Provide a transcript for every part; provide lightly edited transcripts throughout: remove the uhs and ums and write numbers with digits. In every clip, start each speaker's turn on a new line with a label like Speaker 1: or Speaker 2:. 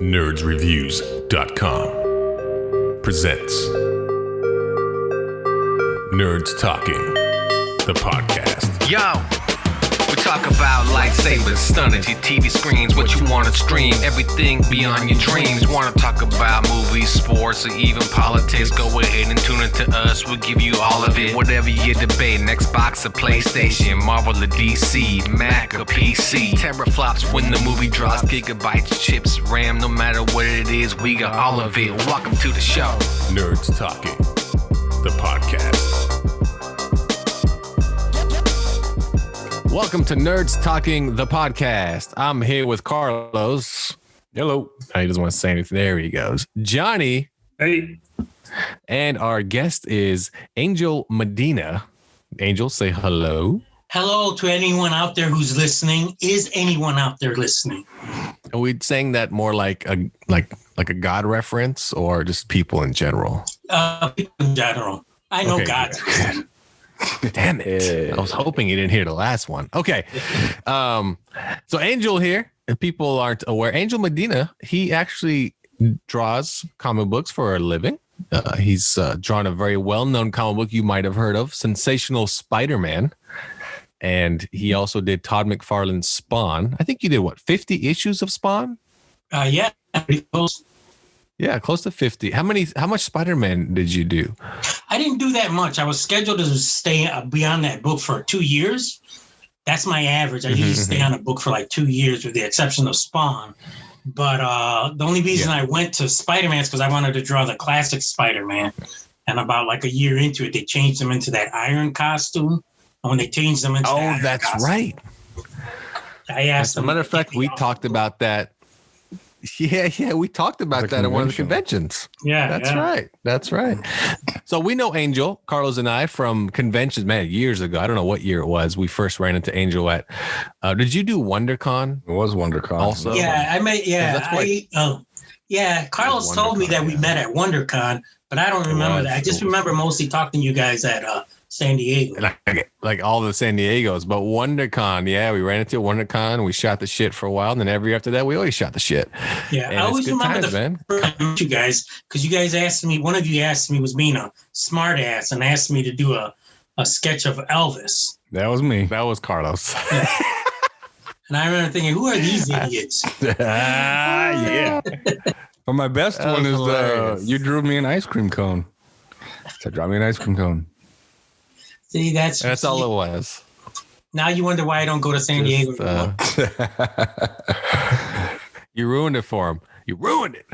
Speaker 1: nerdsreviews.com presents Nerds Talking, the podcast.
Speaker 2: Yo, we talk about lightsabers, stunning your TV screens, what you want to stream, everything beyond your dreams. Want to talk about movies, sports, or even politics? Go ahead and tune into us, we'll give you all of it. Whatever you're debating, Xbox or PlayStation, Marvel or DC, Mac or PC. Teraflops when the movie drops, gigabytes, chips, RAM, no matter what it is, we got all of it. Welcome to the show.
Speaker 1: Nerds Talking, the podcast.
Speaker 3: Welcome to Nerds Talking, the podcast. I'm here with Carlos. Hello. He doesn't want to say anything. There he goes. Johnny.
Speaker 4: Hey.
Speaker 3: And our guest is Angel Medina. Angel, say hello.
Speaker 4: Hello to anyone out there who's listening. Is anyone out there listening?
Speaker 3: Are we saying that more like a God reference or just people in general?
Speaker 4: People in general. I know
Speaker 3: okay,
Speaker 4: God.
Speaker 3: Damn it. I was hoping you didn't hear the last one. Okay. So Angel here, if people aren't aware, Angel Medina, he actually draws comic books for a living. He's drawn a very well-known comic book you might have heard of, Sensational Spider-Man. And he also did Todd McFarlane's Spawn. I think you did, 50 issues of Spawn?
Speaker 4: Yeah, pretty close.
Speaker 3: Yeah, close to 50. How much Spider-Man did you do?
Speaker 4: I didn't do that much. I was scheduled to stay beyond that book for 2 years. That's my average. I usually stay on a book for like 2 years with the exception of Spawn. But the only reason I went to Spider-Man is because I wanted to draw the classic Spider-Man. And about like a year into it, they changed him into that iron costume. And when they changed him into
Speaker 3: that's costume, right.
Speaker 4: I asked them.
Speaker 3: As a matter of fact, we talked about that. Yeah, we talked about that at one of the conventions.
Speaker 4: Yeah,
Speaker 3: That's right. So we know Angel, Carlos and I, from conventions, man, years ago. I don't know what year it was. We first ran into Angel at. Did you do WonderCon?
Speaker 5: It was WonderCon.
Speaker 3: Also,
Speaker 4: yeah, I made. Yeah, Carlos told me that we met at WonderCon, but I don't remember that. I just remember mostly talking to you guys at San Diego.
Speaker 3: Like all the San Diegos, but WonderCon, we ran into WonderCon. We shot the shit for a while, and then every after that, we always shot the shit.
Speaker 4: Yeah,
Speaker 3: and
Speaker 4: I always remember
Speaker 3: times,
Speaker 4: the first time I met you guys, because you guys asked me. One of you asked me, was being a smart ass, and asked me to do a sketch of Elvis.
Speaker 5: That was me.
Speaker 3: That was Carlos.
Speaker 4: Yeah. And I remember thinking, who are these idiots?
Speaker 5: Yeah. But my best one is you drew me an ice cream cone. So draw me an ice cream cone.
Speaker 4: See,
Speaker 3: that's all it was.
Speaker 4: Now you wonder why I don't go to San Diego anymore.
Speaker 3: You ruined it for him. You ruined it.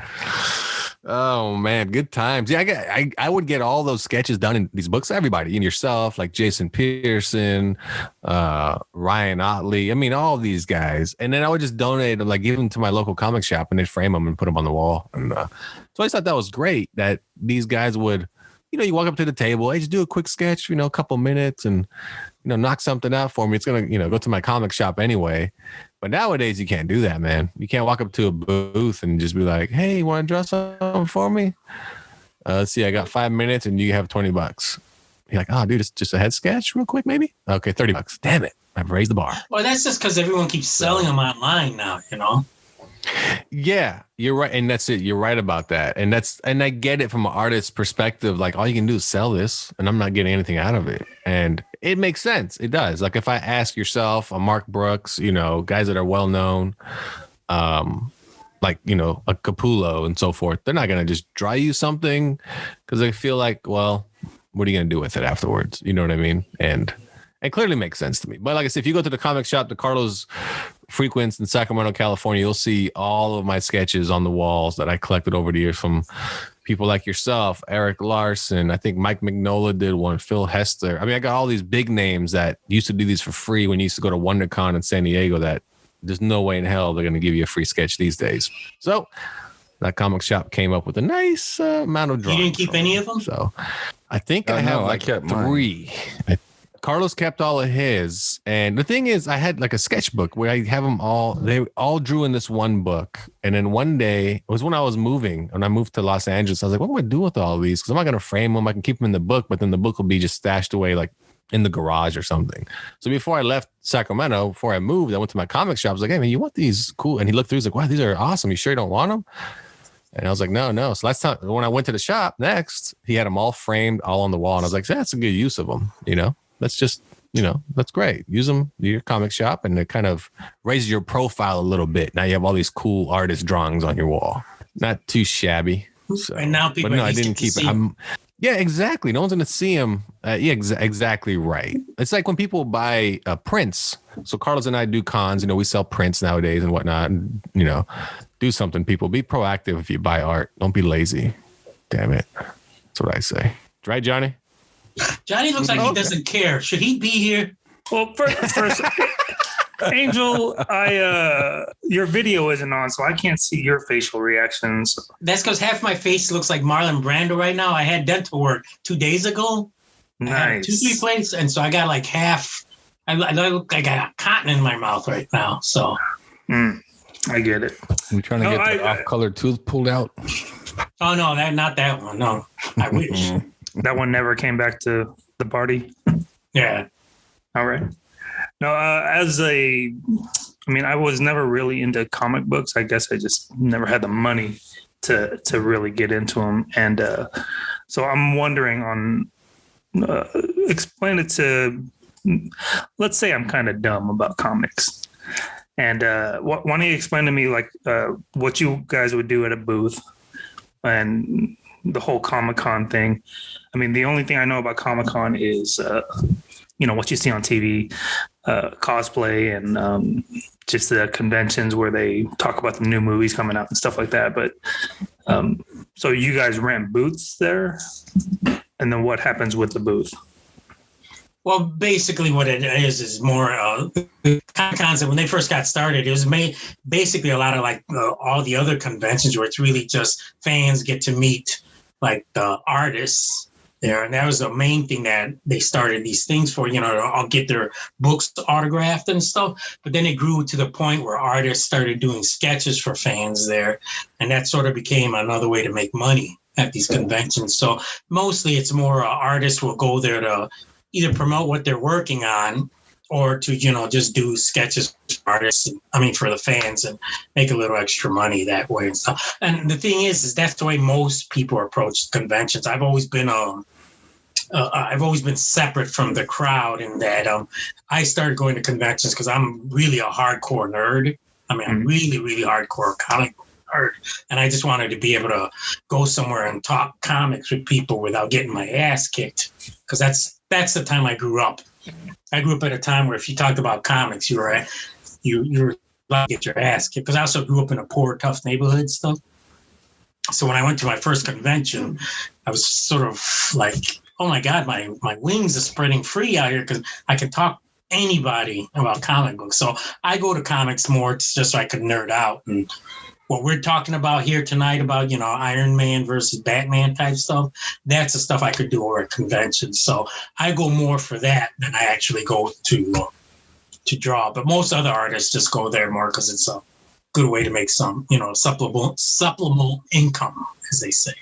Speaker 3: Oh man, good times. Yeah, I would get all those sketches done in these books. Everybody, and yourself, like Jason Pearson, Ryan Otley. I mean, all these guys. And then I would just donate them, like give them to my local comic shop, and they'd frame them and put them on the wall. And so I just thought that was great that these guys would. You walk up to the table, hey, just do a quick sketch, a couple minutes and, knock something out for me. It's going to, go to my comic shop anyway. But nowadays you can't do that, man. You can't walk up to a booth and just be like, hey, you want to draw something for me? Let's see, I got 5 minutes and you have $20. You're like, oh, dude, it's just a head sketch real quick, maybe? Okay, $30. Damn it. I've raised the bar.
Speaker 4: Well, that's just because everyone keeps selling them online now,
Speaker 3: Yeah, you're right. And that's it. You're right about that. And I get it from an artist's perspective. Like all you can do is sell this and I'm not getting anything out of it. And it makes sense. It does. Like if I ask yourself, a Mark Brooks, guys that are well-known, like, a Capullo and so forth, they're not going to just draw you something because they feel like, well, what are you going to do with it afterwards? You know what I mean? And it clearly makes sense to me. But like I said, if you go to the comic shop, the Carlos frequents in Sacramento, California, you'll see all of my sketches on the walls that I collected over the years from people like yourself, Eric Larson. I think Mike Mignola did one, Phil Hester. I mean, I got all these big names that used to do these for free when you used to go to WonderCon in San Diego that there's no way in hell they're going to give you a free sketch these days. So that comic shop came up with a nice amount of drawings.
Speaker 4: You didn't keep any of them?
Speaker 3: So I think I have like
Speaker 5: kept
Speaker 3: 3. Carlos kept all of his. And the thing is, I had like a sketchbook where I have them all. They all drew in this one book. And then one day, it was when I was moving, when I moved to Los Angeles, I was like, what am I going to do with all of these? Because I'm not going to frame them. I can keep them in the book, but then the book will be just stashed away like in the garage or something. So before I left Sacramento, before I moved, I went to my comic shop. I was like, hey man, you want these? Cool. And he looked through, he's like, wow, these are awesome. You sure you don't want them? And I was like, no. So last time when I went to the shop next, he had them all framed, all on the wall. And I was like, that's a good use of them. That's just, that's great. Use them to your comic shop, and it kind of raises your profile a little bit. Now you have all these cool artist drawings on your wall. Not too shabby. So,
Speaker 4: and now people,
Speaker 3: but no, I didn't keep it. Yeah, exactly. No one's going to see him. Exactly right. It's like when people buy prints. So Carlos and I do cons. We sell prints nowadays and whatnot. And, do something, people. Be proactive if you buy art. Don't be lazy. Damn it. That's what I say. Right, Johnny?
Speaker 4: Johnny looks like he doesn't care. Should he be here?
Speaker 6: Well, first Angel, your video isn't on, so I can't see your facial reactions.
Speaker 4: That's because half my face looks like Marlon Brando right now. I had dental work 2 days ago.
Speaker 6: Nice.
Speaker 4: I had 2-3 plates, and so I got like half. I look like I got cotton in my mouth right now. So
Speaker 6: I get it.
Speaker 5: I'm trying to get the off-color tooth pulled out.
Speaker 4: Oh no, not that one. No, I wish.
Speaker 6: That one never came back to the party.
Speaker 4: Yeah.
Speaker 6: All right. No, I was never really into comic books. I guess I just never had the money to really get into them. And so I'm wondering explain it to, let's say I'm kind of dumb about comics. And why don't you explain to me like what you guys would do at a booth and the whole Comic-Con thing. I mean, the only thing I know about Comic-Con is, what you see on TV, cosplay and just the conventions where they talk about the new movies coming out and stuff like that. But so you guys rent booths there, and then what happens with the booth?
Speaker 4: Well, basically what it is more Comic-Cons. When they first got started, it was basically a lot of like all the other conventions where it's really just fans get to meet like the artists there. And that was the main thing that they started these things for, to all get their books autographed and stuff. But then it grew to the point where artists started doing sketches for fans there. And that sort of became another way to make money at these conventions. So mostly it's more artists will go there to either promote what they're working on or to, just do sketches for artists, for the fans, and make a little extra money that way and stuff. And the thing is that's the way most people approach conventions. I've always been separate from the crowd in that I started going to conventions because I'm really a hardcore nerd. I'm really, really hardcore comic book nerd. And I just wanted to be able to go somewhere and talk comics with people without getting my ass kicked. Because that's the time I grew up. I grew up at a time where if you talked about comics, you were about to get your ass kicked. Because I also grew up in a poor, tough neighborhood stuff. So when I went to my first convention, I was sort of like, oh my God, my wings are spreading free out here because I can talk to anybody about comic books. So I go to comics more just so I could nerd out. And what we're talking about here tonight about, Iron Man versus Batman type stuff, that's the stuff I could do over at conventions. So I go more for that than I actually go to draw. But most other artists just go there more because it's a good way to make some, supplemental income, as they say.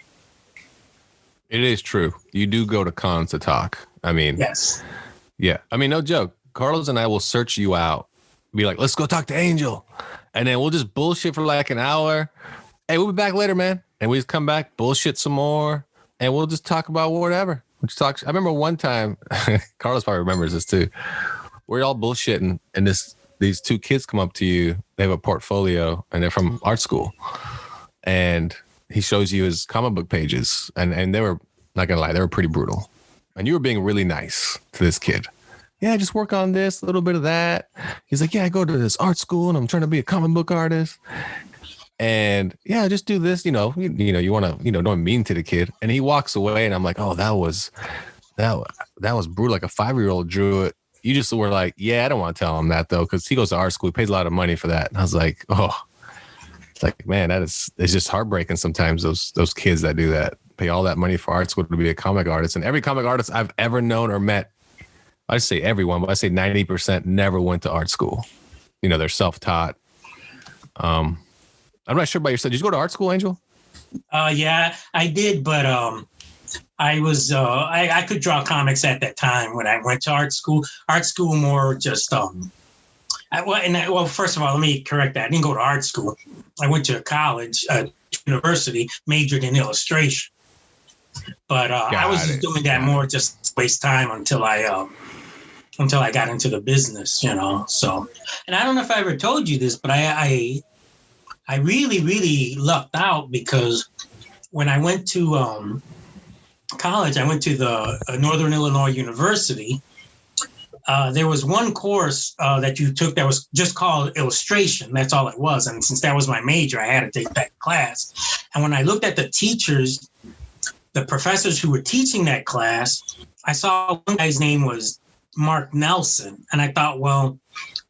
Speaker 3: It is true. You do go to cons to talk.
Speaker 4: Yes.
Speaker 3: Yeah. No joke. Carlos and I will search you out. Be like, let's go talk to Angel. And then we'll just bullshit for like an hour. Hey, we'll be back later, man. And we just come back, bullshit some more, and we'll just talk about whatever. I remember one time, Carlos probably remembers this too. We're all bullshitting, and these two kids come up to you. They have a portfolio, and they're from art school. And he shows you his comic book pages, and they were, not gonna lie, they were pretty brutal. And you were being really nice to this kid. Yeah, just work on this, a little bit of that. He's like, yeah, I go to this art school and I'm trying to be a comic book artist. And yeah, just do this, you want to, don't mean to the kid. And he walks away and I'm like, oh, that was brutal. Like a 5-year-old drew it. You just were like, yeah, I don't want to tell him that though, because he goes to art school. He pays a lot of money for that. And I was like, oh, it's like, man, it's just heartbreaking sometimes, those kids that do that, pay all that money for art school to be a comic artist. And every comic artist I've ever known or met, I say everyone, but I say 90% never went to art school. They're self-taught. I'm not sure about yourself. Did you go to art school, Angel?
Speaker 4: Yeah, I did. But I could draw comics at that time when I went to art school. Art school more just first of all, let me correct that. I didn't go to art school. I went to college, university, majored in illustration. But I was just doing that more just to waste time until I got into the business, you know. So, and I don't know if I ever told you this, but I really, really lucked out because when I went to college, I went to the Northern Illinois University. There was one course that you took that was just called illustration. That's all it was. And since that was my major, I had to take that class. And when I looked at the teachers, the professors who were teaching that class, I saw one guy's name was Mark Nelson. And I thought, well,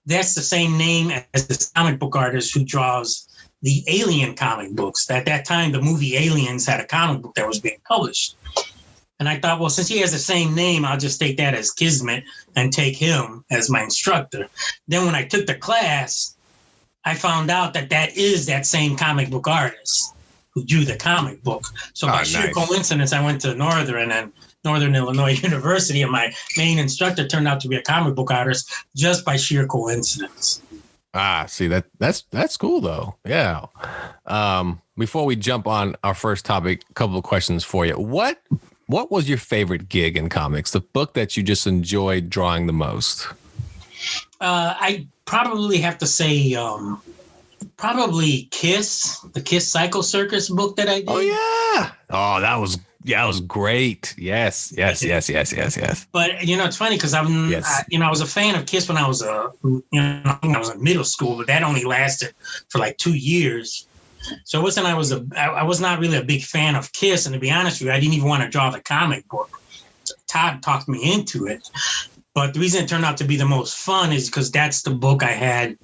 Speaker 4: that's the same name as this comic book artist who draws the Alien comic books. At that time, the movie Aliens had a comic book that was being published. And I thought, well, since he has the same name, I'll just take that as kismet and take him as my instructor. Then when I took the class, I found out that that is that same comic book artist who drew the comic book. So by sheer coincidence, I went to Northern Illinois University, and my main instructor turned out to be a comic book artist just by sheer coincidence.
Speaker 3: See, that's cool though. Yeah. Before we jump on our first topic, a couple of questions for you. What was your favorite gig in comics? The book that you just enjoyed drawing the most?
Speaker 4: I probably have to say, probably Kiss, the Kiss Psycho Circus book that I did.
Speaker 3: Oh yeah. Oh, that was great. Yes.
Speaker 4: But you know, it's funny because I was a fan of Kiss when I was I was in middle school, but that only lasted for like 2 years. So it wasn't I was not really a big fan of Kiss, and to be honest with you, I didn't even want to draw the comic book. Todd talked me into it, but the reason it turned out to be the most fun is because that's the book I had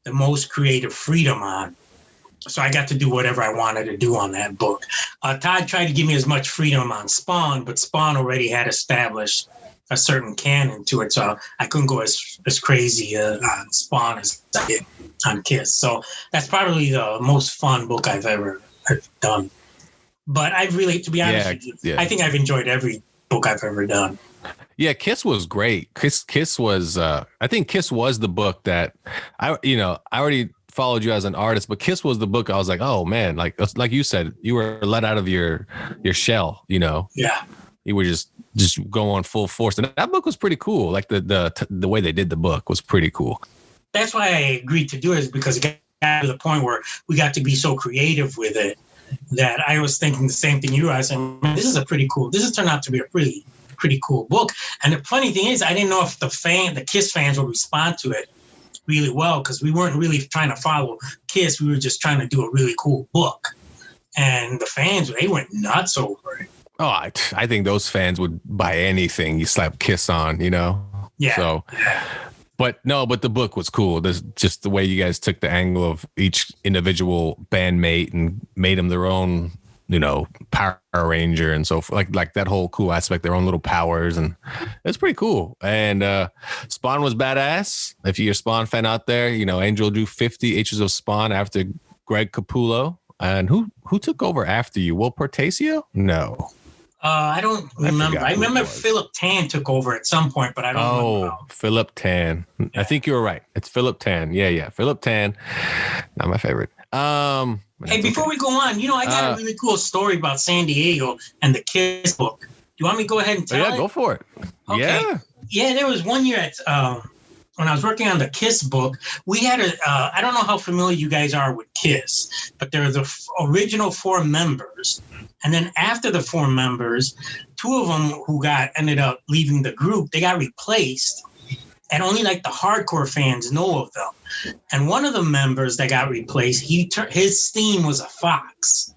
Speaker 4: the most creative freedom on. So I got to do whatever I wanted to do on that book. Todd tried to give me as much freedom on Spawn, but Spawn already had established a certain canon to it, so I couldn't go as crazy on Spawn as I did on Kiss. So that's probably the most fun book I've ever done. But I really, to be honest with you, I think I've enjoyed every book I've ever done.
Speaker 3: Yeah, Kiss was great. Kiss was, I think Kiss was the book that I already followed you as an artist, but Kiss was the book I was like, oh man, like you said, you were let out of your shell, you know? Yeah. You were just go on full force. And that book was pretty cool. Like the way they did the book was pretty cool. That's
Speaker 4: why I agreed to do it, is because it got to the point where we got to be so creative with it that I was thinking the same thing you were. I was saying, man, this has turned out to be a pretty cool book. And the funny thing is, I didn't know if the Kiss fans would respond to it really well, because we weren't really trying to follow Kiss. We were just trying to do a really cool book. And the fans, they went nuts over it.
Speaker 3: Oh, I think those fans would buy anything you slap Kiss on, you know?
Speaker 4: Yeah.
Speaker 3: So, but the book was cool. There's just the way you guys took the angle of each individual bandmate and made them their own, you know, Power Ranger and so forth. Like that whole cool aspect, their own little powers, and it's pretty cool. And Spawn was badass. If you're a Spawn fan out there, you know, Angel drew 50 issues of Spawn after Greg Capullo. And who took over after you? Will Portacio? No.
Speaker 4: I don't remember. I remember Philip Tan took over at some point, but I don't remember. Oh,
Speaker 3: Philip Tan. Yeah. I think you were right. It's Philip Tan. Yeah. Philip Tan. Not my favorite.
Speaker 4: Hey, before we go on, you know, I got a really cool story about San Diego and the Kiss book. Do you want me to go ahead and tell it?
Speaker 3: Yeah, go for it.
Speaker 4: Okay.
Speaker 3: Yeah.
Speaker 4: Yeah, there was one year at when I was working on the Kiss book, we had I don't know how familiar you guys are with Kiss, but there were the original 4 members. And then after the 4 members, 2 of them who ended up leaving the group, they got replaced. And only like the hardcore fans know of them. And one of the members that got replaced, his theme was a fox.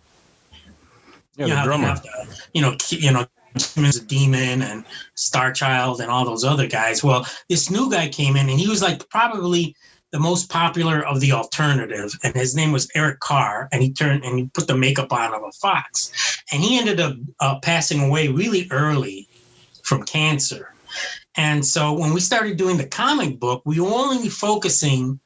Speaker 5: Yeah, the drummer.
Speaker 4: Simmons, a Demon, and Star Child, and all those other guys. Well, this new guy came in, and he was like probably the most popular of the alternative, and his name was Eric Carr, and he put the makeup on of a fox, and he ended up passing away really early from cancer. And so when we started doing the comic book, we were only focusing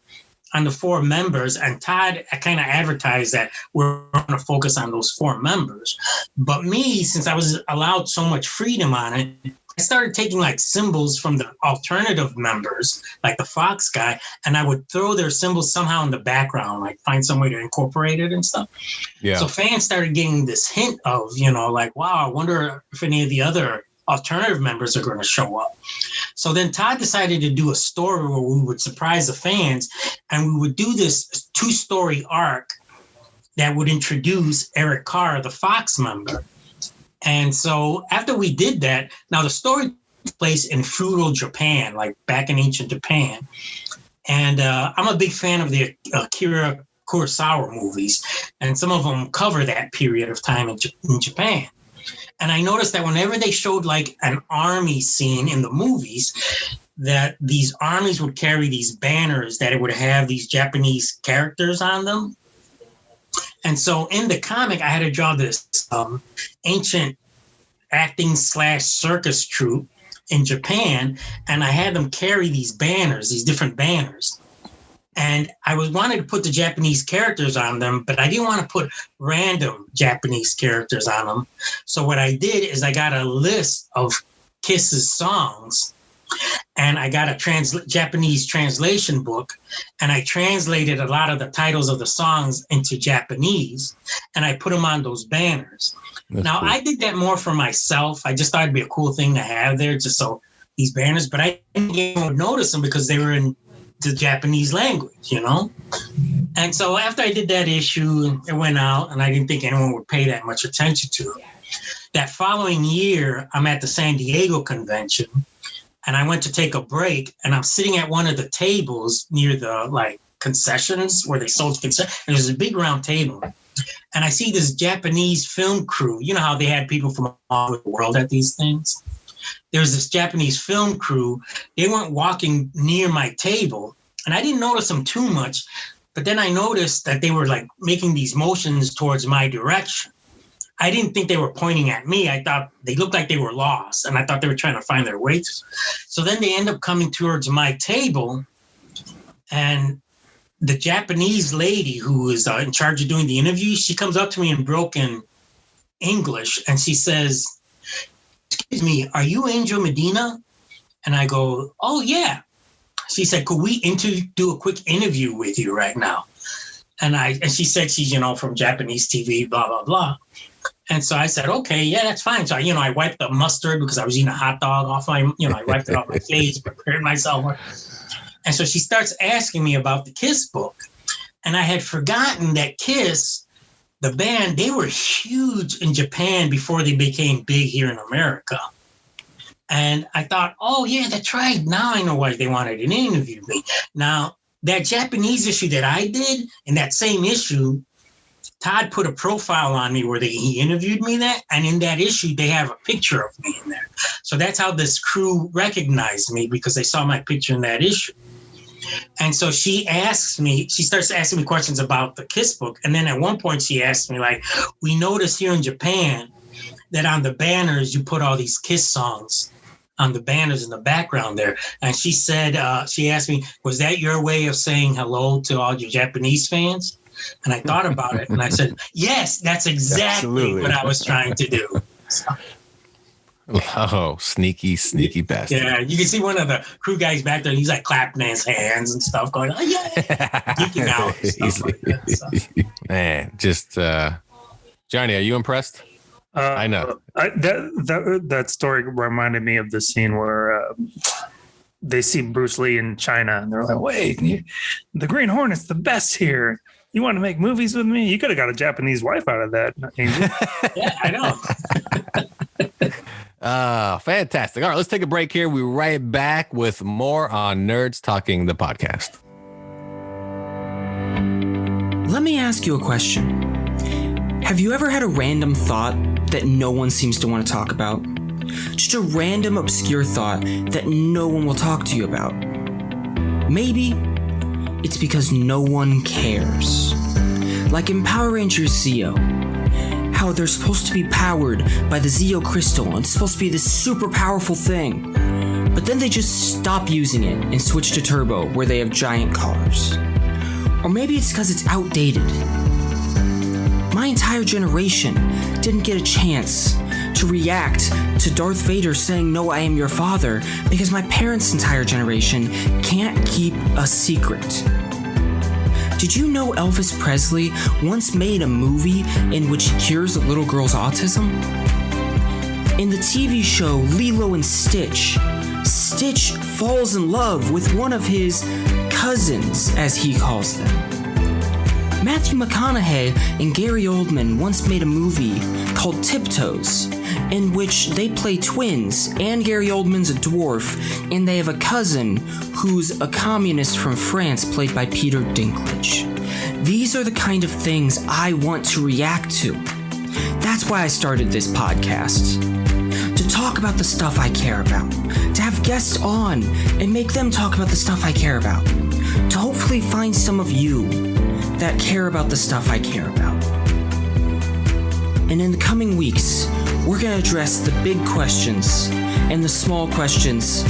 Speaker 4: on the 4 members, and Todd kind of advertised that we're going to focus on those 4 members. But me, since I was allowed so much freedom on it, I started taking like symbols from the alternative members, like the Fox guy, and I would throw their symbols somehow in the background, like find some way to incorporate it and stuff. Yeah. So fans started getting this hint of, like, wow, I wonder if any of the other alternative members are going to show up. So then Todd decided to do a story where we would surprise the fans, and we would do this 2-story arc that would introduce Eric Carr, the Fox member. And so after we did that, now the story takes place in feudal Japan, like back in ancient Japan. And I'm a big fan of the Akira Kurosawa movies, and some of them cover that period of time in Japan. And I noticed that whenever they showed like an army scene in the movies, that these armies would carry these banners that it would have these Japanese characters on them. And so in the comic, I had to draw this ancient acting / circus troupe in Japan, and I had them carry these banners, these different banners. And I wanted to put the Japanese characters on them, but I didn't want to put random Japanese characters on them. So what I did is I got a list of Kiss's songs, and I got a Japanese translation book, and I translated a lot of the titles of the songs into Japanese, and I put them on those banners. That's now, cool. I did that more for myself. I just thought it'd be a cool thing to have there, just so these banners, but I didn't notice them because they were in the Japanese language, And so after I did that issue, it went out, and I didn't think anyone would pay that much attention to it. That following year, I'm at the San Diego convention, and I went to take a break, and I'm sitting at one of the tables near the concessions where they sold concessions. And there's a big round table, and I see this Japanese film crew. You know how they had people from all over the world at these things? There's this Japanese film crew. They weren't walking near my table, and I didn't notice them too much. But then I noticed that they were making these motions towards my direction. I didn't think they were pointing at me. I thought they looked like they were lost, and I thought they were trying to find their way. So then they end up coming towards my table, and the Japanese lady who is in charge of doing the interview, she comes up to me in broken English, and she says, "Excuse me, are you Angel Medina?" And I go, "Oh, yeah." She said, "Could we do a quick interview with you right now?" And she said she's, from Japanese TV, blah, blah, blah. And so I said, "Okay, yeah, that's fine." So, I wiped the mustard because I was eating a hot dog off I wiped it off my face, prepared myself. And so she starts asking me about the Kiss book. And I had forgotten that Kiss, the band, they were huge in Japan before they became big here in America. And I thought, oh, yeah, that's right. Now I know why they wanted to interview me. Now, that Japanese issue that I did, in that same issue, Todd put a profile on me where he interviewed me that. And in that issue, they have a picture of me in there. So that's how this crew recognized me, because they saw my picture in that issue. And so she starts asking me questions about the Kiss book. And then at one point she asked me, we noticed here in Japan that on the banners, you put all these Kiss songs on the banners in the background there. And she said, she asked me, was that your way of saying hello to all your Japanese fans? And I thought about it, and I said, yes, that's exactly what I was trying to do. So.
Speaker 3: Oh, sneaky bastard.
Speaker 4: Yeah, you can see one of the crew guys back there. He's clapping his hands and stuff, going, "Oh yeah," geeking out and stuff like that. So.
Speaker 3: Man, just Johnny, are you impressed? I know
Speaker 6: that story reminded me of the scene where they see Bruce Lee in China, and they're like, "Wait, the Green Hornet's the best here. You want to make movies with me? You could have got a Japanese wife out of that, Angel."
Speaker 4: Yeah, I know.
Speaker 3: Fantastic. All right, let's take a break here. We'll be right back with more on Nerds Talking, the podcast.
Speaker 7: Let me ask you a question. Have you ever had a random thought that no one seems to want to talk about? Just a random obscure thought that no one will talk to you about. Maybe it's because no one cares. Like in Power Rangers Zeo, how they're supposed to be powered by the Zeo crystal, and it's supposed to be this super powerful thing. But then they just stop using it and switch to Turbo, where they have giant cars. Or maybe it's because it's outdated. My entire generation didn't get a chance to react to Darth Vader saying, "No, I am your father," because my parents' entire generation can't keep a secret. Did you know Elvis Presley once made a movie in which he cures a little girl's autism? In the TV show Lilo and Stitch, Stitch falls in love with one of his cousins, as he calls them. Matthew McConaughey and Gary Oldman once made a movie called Tiptoes, in which they play twins, and Gary Oldman's a dwarf, and they have a cousin who's a communist from France played by Peter Dinklage. These are the kind of things I want to react to. That's why I started this podcast. To talk about the stuff I care about. To have guests on and make them talk about the stuff I care about. To hopefully find some of you that care about the stuff I care about. And in the coming weeks, we're going to address the big questions and the small questions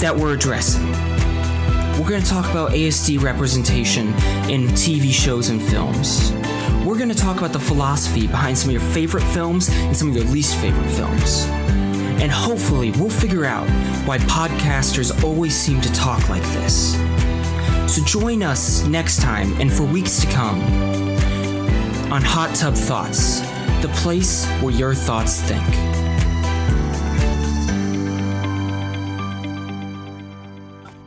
Speaker 7: that we're addressing. We're going to talk about ASD representation in TV shows and films. We're going to talk about the philosophy behind some of your favorite films and some of your least favorite films. And hopefully we'll figure out why podcasters always seem to talk like this. So join us next time and for weeks to come on Hot Tub Thoughts, the place where your thoughts think.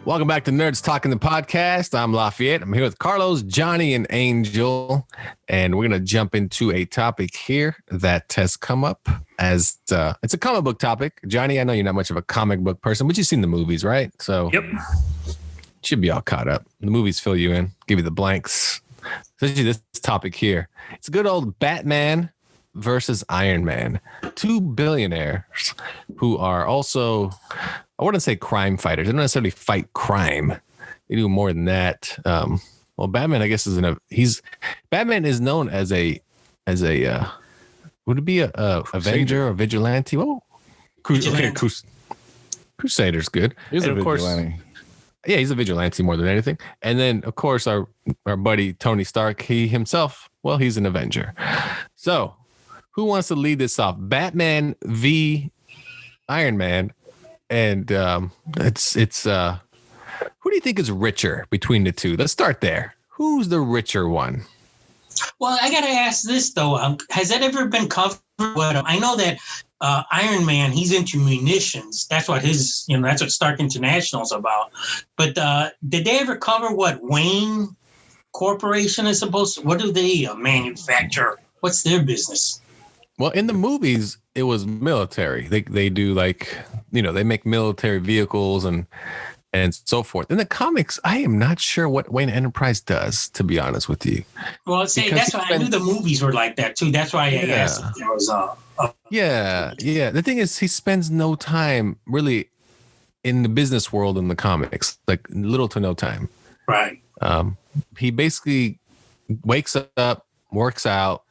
Speaker 3: Welcome back to Nerds Talking the Podcast. I'm Lafayette. I'm here with Carlos, Johnny, and Angel. And we're going to jump into a topic here that has come up as it's a comic book topic. Johnny, I know you're not much of a comic book person, but you've seen the movies, right? So
Speaker 6: Yep.
Speaker 3: Should be all caught up. The movies fill you in, give you the blanks. Especially this topic here. It's a good old Batman versus Iron Man. Two billionaires who are also, I wouldn't say crime fighters. They don't necessarily fight crime. They do more than that. Well, Batman, I guess, Batman is known as a would it be a Avenger or vigilante? Oh, Crusader's good.
Speaker 5: He's
Speaker 3: and
Speaker 5: a
Speaker 3: of course,
Speaker 5: vigilante.
Speaker 3: Yeah, he's a vigilante more than anything. And then, of course, our buddy Tony Stark, he himself, well, he's an Avenger. So, who wants to lead this off? Batman v Iron Man, and it's who do you think is richer between the two? Let's start there. Who's the richer one?
Speaker 4: Well, I got to ask this, though. Has that ever been covered? I know that Iron Man, he's into munitions. That's what that's what Stark International is about. But did they ever cover what Wayne Corporation is supposed to? What do they manufacture? What's their business?
Speaker 3: Well, in the movies, it was military. They do they make military vehicles and so forth. In the comics, I am not sure what Wayne Enterprise does, to be honest with you.
Speaker 4: Well, that's why I knew the movies were like that too. That's why I asked if there was
Speaker 3: Yeah. The thing is, he spends no time really in the business world in the comics, like little to no time.
Speaker 4: Right.
Speaker 3: He basically wakes up, works out,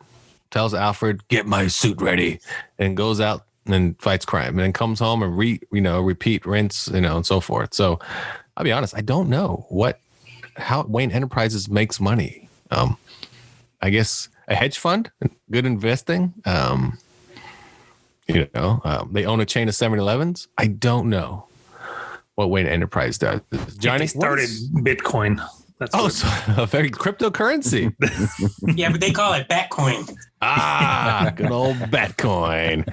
Speaker 3: tells Alfred, "Get my suit ready," and goes out and fights crime, and then comes home and repeat, rinse, and so forth. So I'll be honest, I don't know how Wayne Enterprises makes money. I guess a hedge fund, good investing. They own a chain of 7-Elevens. I don't know what Wayne Enterprise does. Johnny
Speaker 6: started Bitcoin. That's
Speaker 3: so a very cryptocurrency.
Speaker 4: Yeah, but they call it Batcoin.
Speaker 3: Good old Batcoin.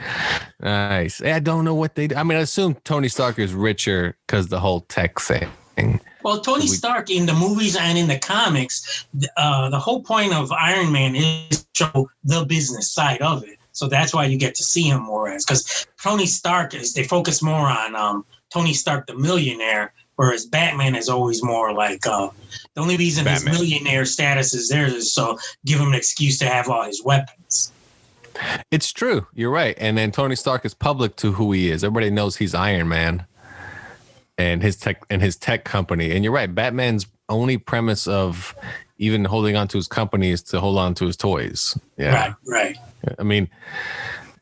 Speaker 3: Nice. I don't know what they do. I mean, I assume Tony Stark is richer because the whole tech thing.
Speaker 4: Well, Tony Stark in the movies and in the comics, the whole point of Iron Man is to show the business side of it. So that's why you get to see him more because Tony Stark they focus more on Tony Stark, the millionaire, whereas Batman is always more like the only reason Batman. His millionaire status is there is so give him an excuse to have all his weapons.
Speaker 3: It's true. You're right. And then Tony Stark is public to who he is. Everybody knows he's Iron Man and his tech company. And you're right. Batman's only premise of even holding on to his company is to hold on to his toys. Yeah. Right. I mean,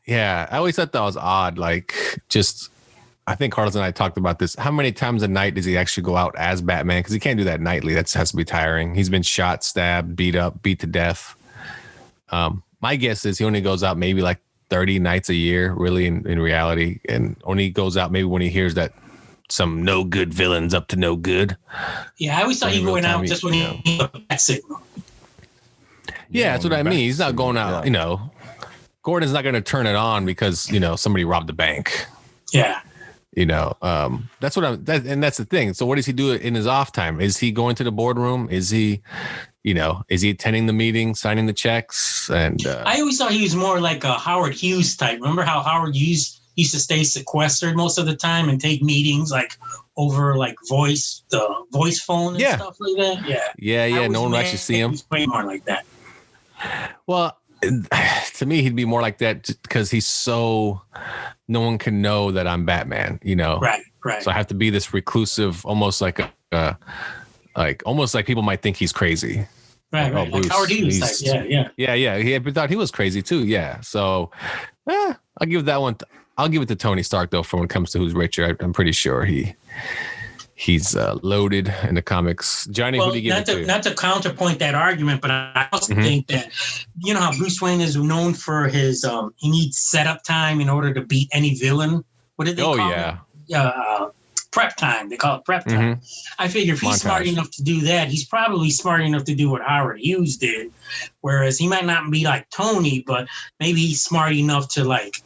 Speaker 3: yeah, I always thought that was odd. Like, just I think Carlos and I talked about this. How many times a night does he actually go out as Batman? Because he can't do that nightly. That has to be tiring. He's been shot, stabbed, beat up, beat to death. My guess is he only goes out maybe like 30 nights a year, really, in reality, and only goes out maybe when he hears that some no good villain's up to no good.
Speaker 4: Yeah, I always thought he went out just when he got that signal.
Speaker 3: Yeah, that's what I mean. He's not going out, you know. Gordon's not going to turn it on because, you know, somebody robbed the bank.
Speaker 4: Yeah.
Speaker 3: You know, that's what and that's the thing. So what does he do in his off time? Is he going to the boardroom? Is he, you know, is he attending the meeting, signing the checks? And
Speaker 4: I always thought he was more like a Howard Hughes type. Remember how Howard Hughes used to stay sequestered most of the time and take meetings like over like the voice phone and stuff like that?
Speaker 3: Yeah. No one will actually see him.
Speaker 4: He's way more like that.
Speaker 3: Well, to me, he'd be more like that because he's so no one can know that I'm Batman, you know?
Speaker 4: Right.
Speaker 3: So I have to be this reclusive, almost like almost like people might think he's crazy.
Speaker 4: Right.
Speaker 3: Like
Speaker 4: Like Howard Hughes type. Yeah.
Speaker 3: He thought he was crazy too. Yeah. So I'll give that one. I'll give it to Tony Stark though. For when it comes to who's richer, I'm pretty sure he's loaded in the comics. Johnny, who do you give it to?
Speaker 4: Not to counterpoint that argument, but I also think that, you know how Bruce Wayne is known for his, he needs setup time in order to beat any villain. What did they call it? Prep time. They call it prep time. I figure if he's smart enough to do that, he's probably smart enough to do what Howard Hughes did. Whereas he might not be like Tony, but maybe he's smart enough to like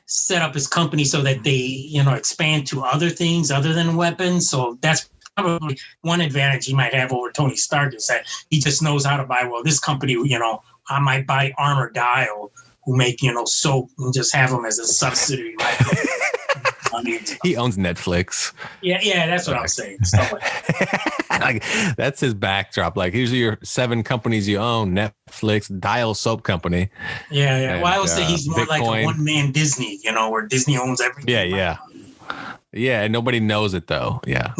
Speaker 4: set up his company so that they, you know, expand to other things other than weapons. So that's probably one advantage he might have over Tony Stark, is that he just knows how to buy, well, this company, you know, I might buy Armor Dial, who make, you know, soap, and just have them as a subsidiary.
Speaker 3: He owns Netflix.
Speaker 4: Yeah, that's what I'm saying. Stuff like that.
Speaker 3: Like, that's his backdrop. Like, here's your 7 companies you own: Netflix, Dial Soap Company.
Speaker 4: Yeah.
Speaker 3: And,
Speaker 4: well, I would say he's more
Speaker 3: Bitcoin.
Speaker 4: like a one-man Disney, you know, where Disney owns everything.
Speaker 3: Yeah, and nobody knows it though. Yeah.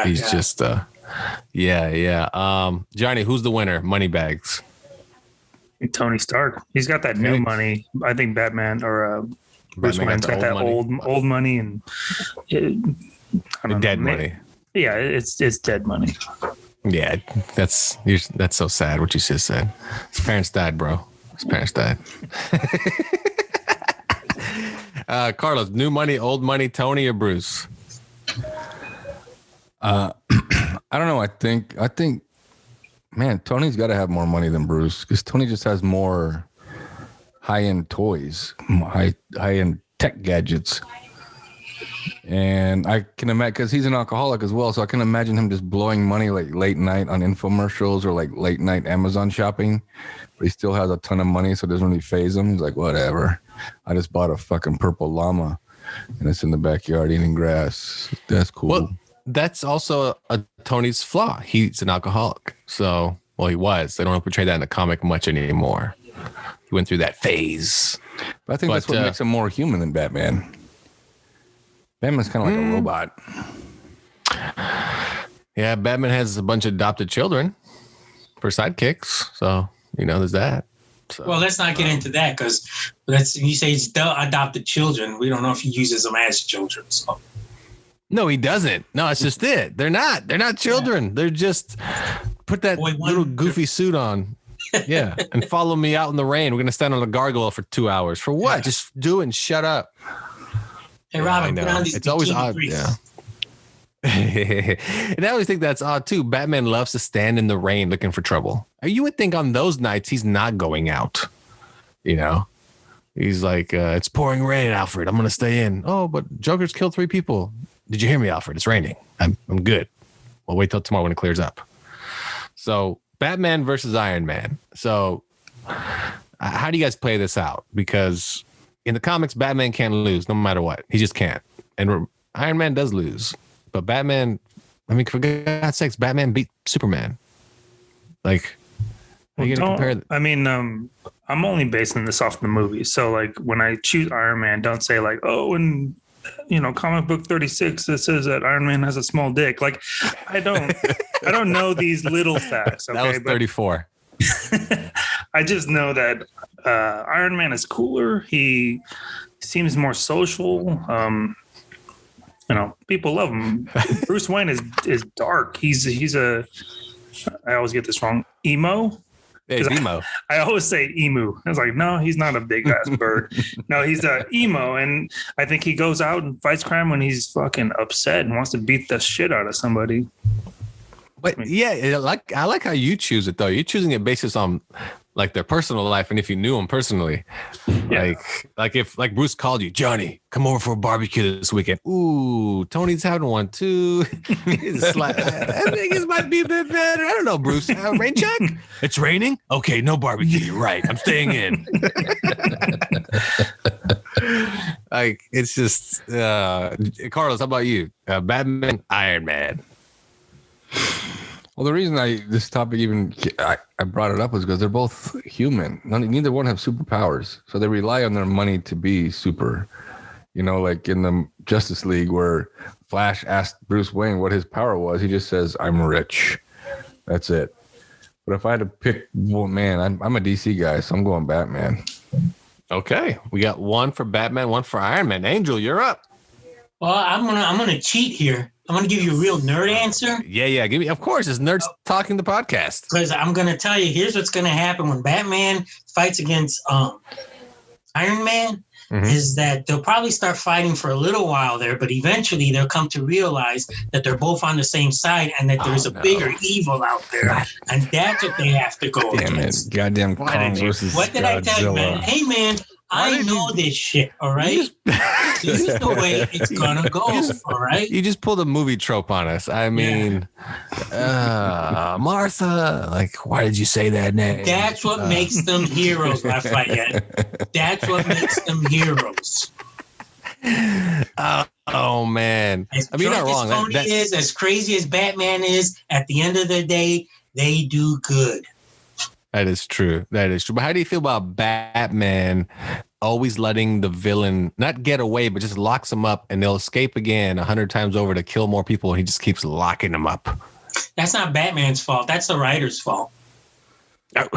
Speaker 3: He's just Johnny, who's the winner? Moneybags.
Speaker 6: Tony Stark. He's got that new money. I think Batman or Bruce Wayne's got that old money and
Speaker 3: dead money.
Speaker 6: Yeah, it's dead money.
Speaker 3: Yeah, that's so sad what you just said. His parents died, bro. His parents died. Carlos, new money, old money, Tony or Bruce?
Speaker 5: I don't know. I think, man, Tony's got to have more money than Bruce, because Tony just has more high-end toys, high-end tech gadgets. And I can imagine, because he's an alcoholic as well, so I can imagine him just blowing money like late night on infomercials or like late night Amazon shopping. But he still has a ton of money, so it doesn't really faze him. He's like, whatever. I just bought a fucking purple llama, and it's in the backyard eating grass. That's cool.
Speaker 3: Well, that's also a Tony's flaw. He's an alcoholic. So, well, he was. They don't portray that in the comic much anymore. He went through that phase.
Speaker 5: But I think that's what makes him more human than Batman. Batman's kind of like a robot.
Speaker 3: Yeah, Batman has a bunch of adopted children for sidekicks. So, you know, there's that. So,
Speaker 4: well, let's not get into that, because you say it's adopted children. We don't know if he uses them as children. So.
Speaker 3: No, he doesn't. No, that's just it. They're not children. Yeah. They're just put that little goofy suit on. Yeah. And follow me out in the rain. We're going to stand on a gargoyle for 2 hours. For what? Yeah. Just do it and shut up.
Speaker 4: Hey, Robin, put on these
Speaker 3: it's always odd.
Speaker 4: Briefs.
Speaker 3: Yeah. And I always think that's odd too. Batman loves to stand in the rain looking for trouble. You would think on those nights he's not going out. You know, he's like, it's pouring rain, Alfred. I'm going to stay in. Oh, but Joker's killed 3 people. Did you hear me, Alfred? It's raining. I'm good. We'll wait till tomorrow when it clears up. So Batman versus Iron Man. So how do you guys play this out? Because in the comics, Batman can't lose no matter what. He just can't. And Iron Man does lose. But Batman, I mean, for God's sakes, Batman beat Superman. Like, are you going to compare?
Speaker 6: I mean, I'm only basing this off the movie. So, like, when I choose Iron Man, don't say, like, oh, and, you know, comic book 36, it says that Iron Man has a small dick. Like, I don't know these little facts. Okay?
Speaker 3: That was 34.
Speaker 6: I just know that Iron Man is cooler. He seems more social. people love him. Bruce Wayne is dark. He's a, I always get this wrong, emo.
Speaker 3: Yeah, he's emo.
Speaker 6: I always say emu. I was like, no, he's not a big ass bird. No, he's a emo, and I think he goes out and fights crime when he's fucking upset and wants to beat the shit out of somebody.
Speaker 3: But yeah, I like how you choose it though. You're choosing it basis on like their personal life, and if you knew them personally, like if Bruce called you, Johnny, come over for a barbecue this weekend. Ooh, Tony's having one too. It's like, I think it might be a bit better. I don't know, Bruce. Rain check? It's raining. Okay, no barbecue. You're right. I'm staying in. Like it's just Carlos. How about you? Batman, Iron Man.
Speaker 5: Well, the reason this topic even I brought it up was because they're both human. Neither one have superpowers, so they rely on their money to be super. Like in the Justice League, where Flash asked Bruce Wayne what his power was, he just says, "I'm rich." That's it. But if I had to pick, well, man, I'm a DC guy, so I'm going Batman.
Speaker 3: Okay, we got one for Batman, one for Iron Man. Angel, you're up.
Speaker 4: Well, I'm gonna cheat here. I'm gonna give you a real nerd answer.
Speaker 3: Yeah. Give me. Of course, it's Nerds Talking the podcast.
Speaker 4: Because I'm gonna tell you, here's what's gonna happen when Batman fights against Iron Man. Is that they'll probably start fighting for a little while there, but eventually they'll come to realize that they're both on the same side and that there's a bigger evil out there, and that's what they have to go against.
Speaker 5: Goddamn Kong versus
Speaker 4: What did I tell you, man? Hey, man. I know this shit, all right? This is the way it's gonna go, all right?
Speaker 3: You just pulled a movie trope on us. I mean, Martha, like, why did you say that name?
Speaker 4: That's what makes them heroes, Lafayette. That's what makes them heroes.
Speaker 3: Oh man.
Speaker 4: As
Speaker 3: I mean, you're not wrong.
Speaker 4: Tony is, as crazy as Batman is, at the end of the day, they do good.
Speaker 3: That is true. But how do you feel about Batman always letting the villain not get away, but just locks them up and they'll escape again 100 times over to kill more people, and he just keeps locking them up?
Speaker 4: That's not Batman's fault. That's the writer's fault.
Speaker 3: The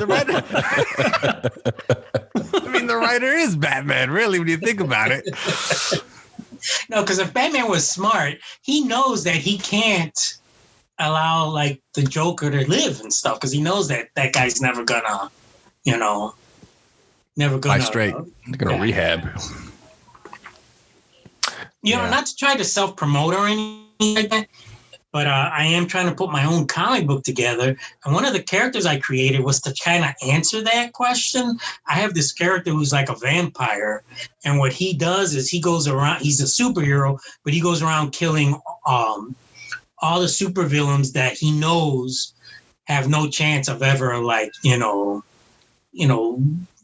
Speaker 3: writer. I mean, the writer is Batman, really, when you think about it.
Speaker 4: No, because if Batman was smart, he knows that he can't allow like the Joker to live and stuff, because he knows that guy's never gonna,
Speaker 3: Buy straight. They're gonna rehab.
Speaker 4: Not to try to self-promote or anything like that, but I am trying to put my own comic book together, and one of the characters I created was to kind of answer that question. I have this character who's like a vampire, and what he does is he goes around, he's a superhero, but he goes around killing all the supervillains that he knows have no chance of ever, like,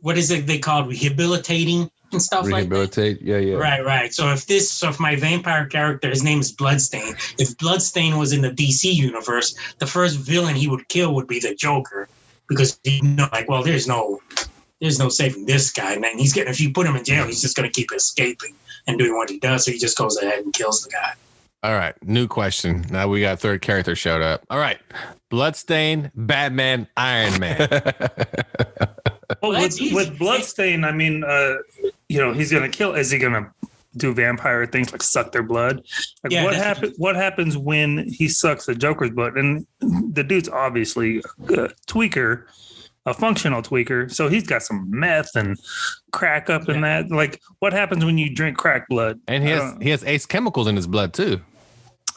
Speaker 4: what is it they call rehabilitating and stuff like that?
Speaker 5: Rehabilitate, yeah.
Speaker 4: Right. So if my vampire character, his name is Bloodstain. If Bloodstain was in the DC universe, the first villain he would kill would be the Joker, because there's no saving this guy, man. If you put him in jail, he's just gonna keep escaping and doing what he does. So he just goes ahead and kills the guy.
Speaker 3: All right, new question. Now we got a third character showed up. All right, Bloodstain, Batman, Iron Man.
Speaker 6: Well, with Bloodstain, I mean, he's gonna kill. Is he gonna do vampire things like suck their blood? Like, what happens when he sucks the Joker's blood? And the dude's obviously a tweaker, a functional tweaker, so he's got some meth and crack up in that. Like, what happens when you drink crack blood?
Speaker 3: And he has ace chemicals in his blood too.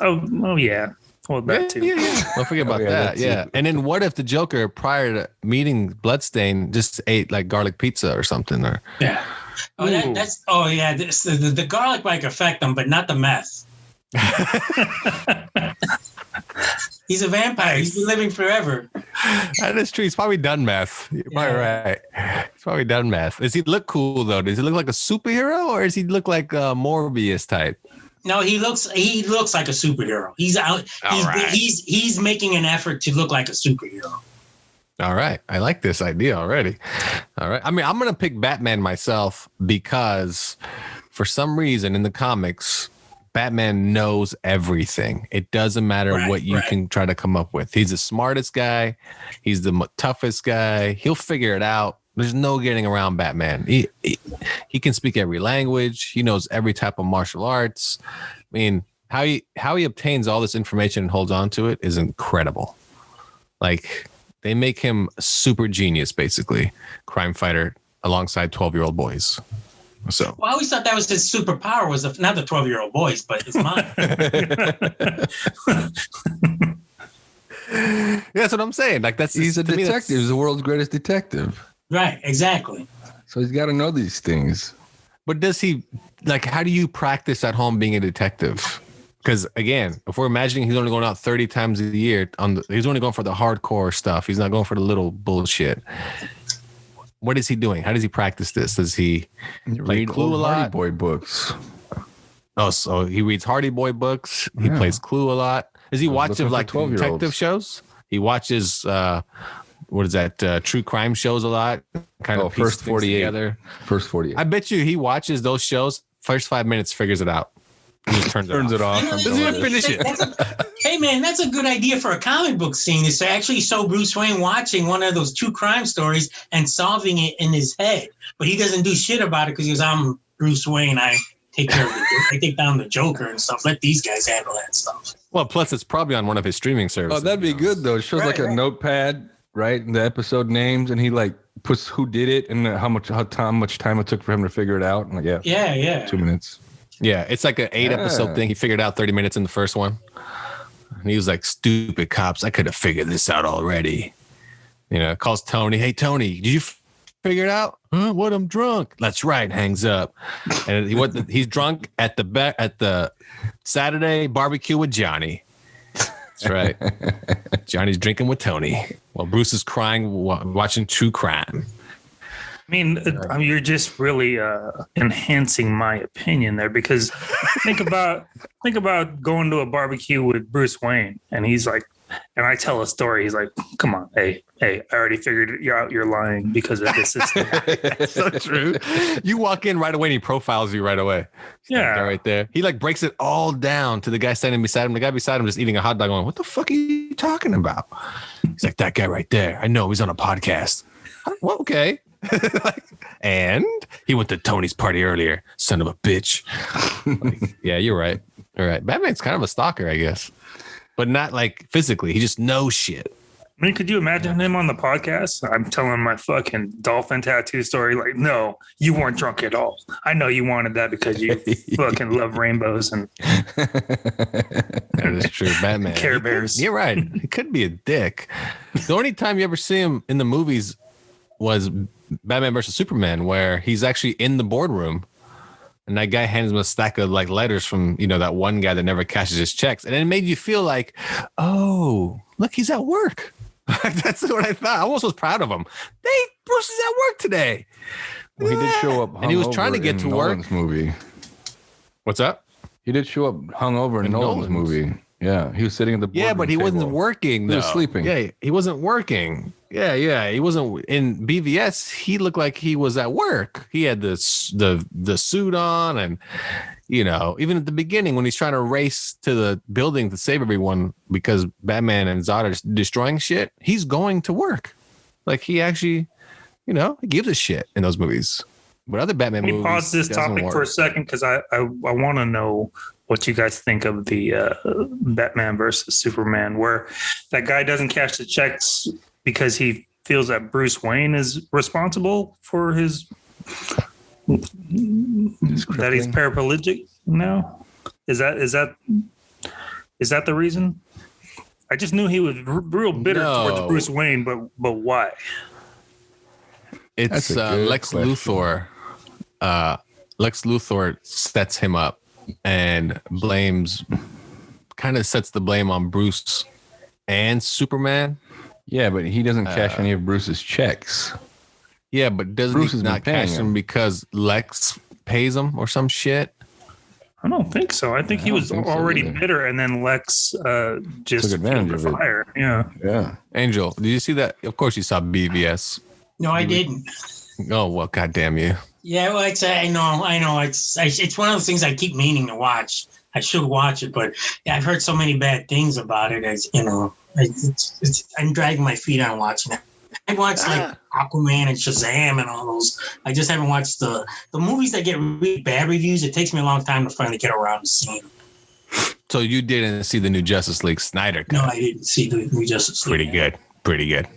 Speaker 6: Oh yeah. Well, that too.
Speaker 3: Yeah. Don't forget about that. Yeah. And then what if the Joker, prior to meeting Bloodstain, just ate like garlic pizza or something? Or
Speaker 4: the garlic might affect him, but not the meth. He's a vampire. He's been living forever.
Speaker 3: That is true. He's probably done meth. You're probably right. He's probably done meth. Does he look cool though? Does he look like a superhero, or does he look like a Morbius type?
Speaker 4: No, he looks like a superhero. He's making an effort to look like a superhero.
Speaker 3: All right. I like this idea already. All right. I mean, I'm going to pick Batman myself because for some reason in the comics, Batman knows everything. It doesn't matter what you can try to come up with. He's the smartest guy. He's the toughest guy. He'll figure it out. There's no getting around Batman. He can speak every language. He knows every type of martial arts. I mean, how he obtains all this information and holds on to it is incredible. Like, they make him a super genius, basically, crime fighter alongside 12-year-old boys. So,
Speaker 4: well, I always thought that was his superpower, was not the 12-year-old boys, but it's mine.
Speaker 3: Yeah, that's what I'm saying. Like,
Speaker 5: he's a detective. He's the world's greatest detective.
Speaker 4: Right, exactly.
Speaker 5: So he's got to know these things.
Speaker 3: But does he, like, how do you practice at home being a detective? Because again, if we're imagining he's only going out 30 times a year, he's only going for the hardcore stuff. He's not going for the little bullshit. What is he doing? How does he practice this? Does he
Speaker 5: read
Speaker 3: Clue a lot?
Speaker 5: Hardy Boy books?
Speaker 3: Oh, so he reads Hardy Boy books. He plays Clue a lot. Does he watch like detective shows? He watches what is that? True crime shows a lot. Kind of
Speaker 5: First 48.
Speaker 3: Together.
Speaker 5: First 48.
Speaker 3: I bet you he watches those shows. First 5 minutes, figures it out. He just turns it off. Doesn't even finish it.
Speaker 4: Hey man, that's a good idea for a comic book scene, is to actually show Bruce Wayne watching one of those true crime stories and solving it in his head. But he doesn't do shit about it because he goes, I'm Bruce Wayne. I take care of I take down the Joker and stuff. Let these guys handle that stuff.
Speaker 3: Well, plus it's probably on one of his streaming services.
Speaker 5: Oh, that'd be good though. It shows like a notepad, right? And the episode names, and he like puts who did it and how much time it took for him to figure it out. And like, yeah. 2 minutes.
Speaker 3: Yeah, it's like an 8-episode thing. He figured out 30 minutes in the first one. And he was like, stupid cops, I could have figured this out already. You know, calls Tony. Hey, Tony, did you figure it out? Huh? What? I'm drunk. That's right. Hangs up. And he's drunk at the Saturday barbecue with Johnny. That's right. Johnny's drinking with Tony while Bruce is crying, watching true crime.
Speaker 6: I mean, you're just really enhancing my opinion there, because think about going to a barbecue with Bruce Wayne, and he's like, and I tell a story. He's like, "Come on, hey, I already figured you out. You're lying because of this system."
Speaker 3: That's so true. You walk in right away, and he profiles you right away.
Speaker 6: Yeah,
Speaker 3: right there. He like breaks it all down to the guy standing beside him. The guy beside him just eating a hot dog, going, "What the fuck are you talking about?" He's like, "That guy right there. I know he's on a podcast." Well, okay. And he went to Tony's party earlier, son of a bitch. Like, yeah, you're right. All right. Batman's kind of a stalker, I guess, but not like physically. He just knows shit.
Speaker 6: I mean, could you imagine him on the podcast? I'm telling my fucking dolphin tattoo story. Like, no, you weren't drunk at all. I know you wanted that because you fucking love rainbows and
Speaker 3: that is true. Batman,
Speaker 6: Care Bears.
Speaker 3: You're right. He could be a dick. The only time you ever see him in the movies was Batman versus Superman, where he's actually in the boardroom and that guy hands him a stack of like letters from, you know, that one guy that never cashes his checks. And it made you feel like, oh, look, he's at work. That's what I thought. I almost was proud of him. Bruce is at work today.
Speaker 5: Well, he did show up,
Speaker 3: and he was trying to get to
Speaker 5: Nolan's
Speaker 3: work.
Speaker 5: Movie.
Speaker 3: What's up?
Speaker 5: He did show up hungover in Nolan's movie. Yeah, he was sitting in the boardroom
Speaker 3: but he wasn't working. Though.
Speaker 5: He was sleeping.
Speaker 3: Yeah, he wasn't working. Yeah, he wasn't in BVS. He looked like he was at work. He had the suit on, and you know, even at the beginning when he's trying to race to the building to save everyone because Batman and Zod are destroying shit, he's going to work. Like he actually, you know, he gives a shit in those movies. But other Batman movies,
Speaker 6: pause this topic for a second because I want to know what you guys think of the Batman versus Superman, where that guy doesn't cash the checks because he feels that Bruce Wayne is responsible for his that he's paraplegic now. Is that the reason? I just knew he was real bitter towards Bruce Wayne, but why?
Speaker 3: It's Lex Luthor. Lex Luthor sets him up and sets the blame on Bruce and Superman.
Speaker 5: Yeah, but he doesn't cash any of Bruce's checks.
Speaker 3: Yeah, but doesn't he not cash them because Lex pays him or some shit?
Speaker 6: I don't think so. I think he was already bitter, and then Lex just
Speaker 5: took advantage of
Speaker 6: it. Yeah.
Speaker 3: Angel, did you see that? Of course you saw BVS.
Speaker 4: No, I didn't.
Speaker 3: Oh, well, goddamn you.
Speaker 4: Yeah, well, I know. It's one of those things I keep meaning to watch. I should watch it, but I've heard so many bad things about it. As you know, I'm dragging my feet on watching it. I watched like Aquaman and Shazam and all those. I just haven't watched the movies that get really bad reviews. It takes me a long time to finally get around to seeing them.
Speaker 3: So you didn't see the new Justice League Snyder cut?
Speaker 4: No, I didn't see the new Justice League.
Speaker 3: Pretty good.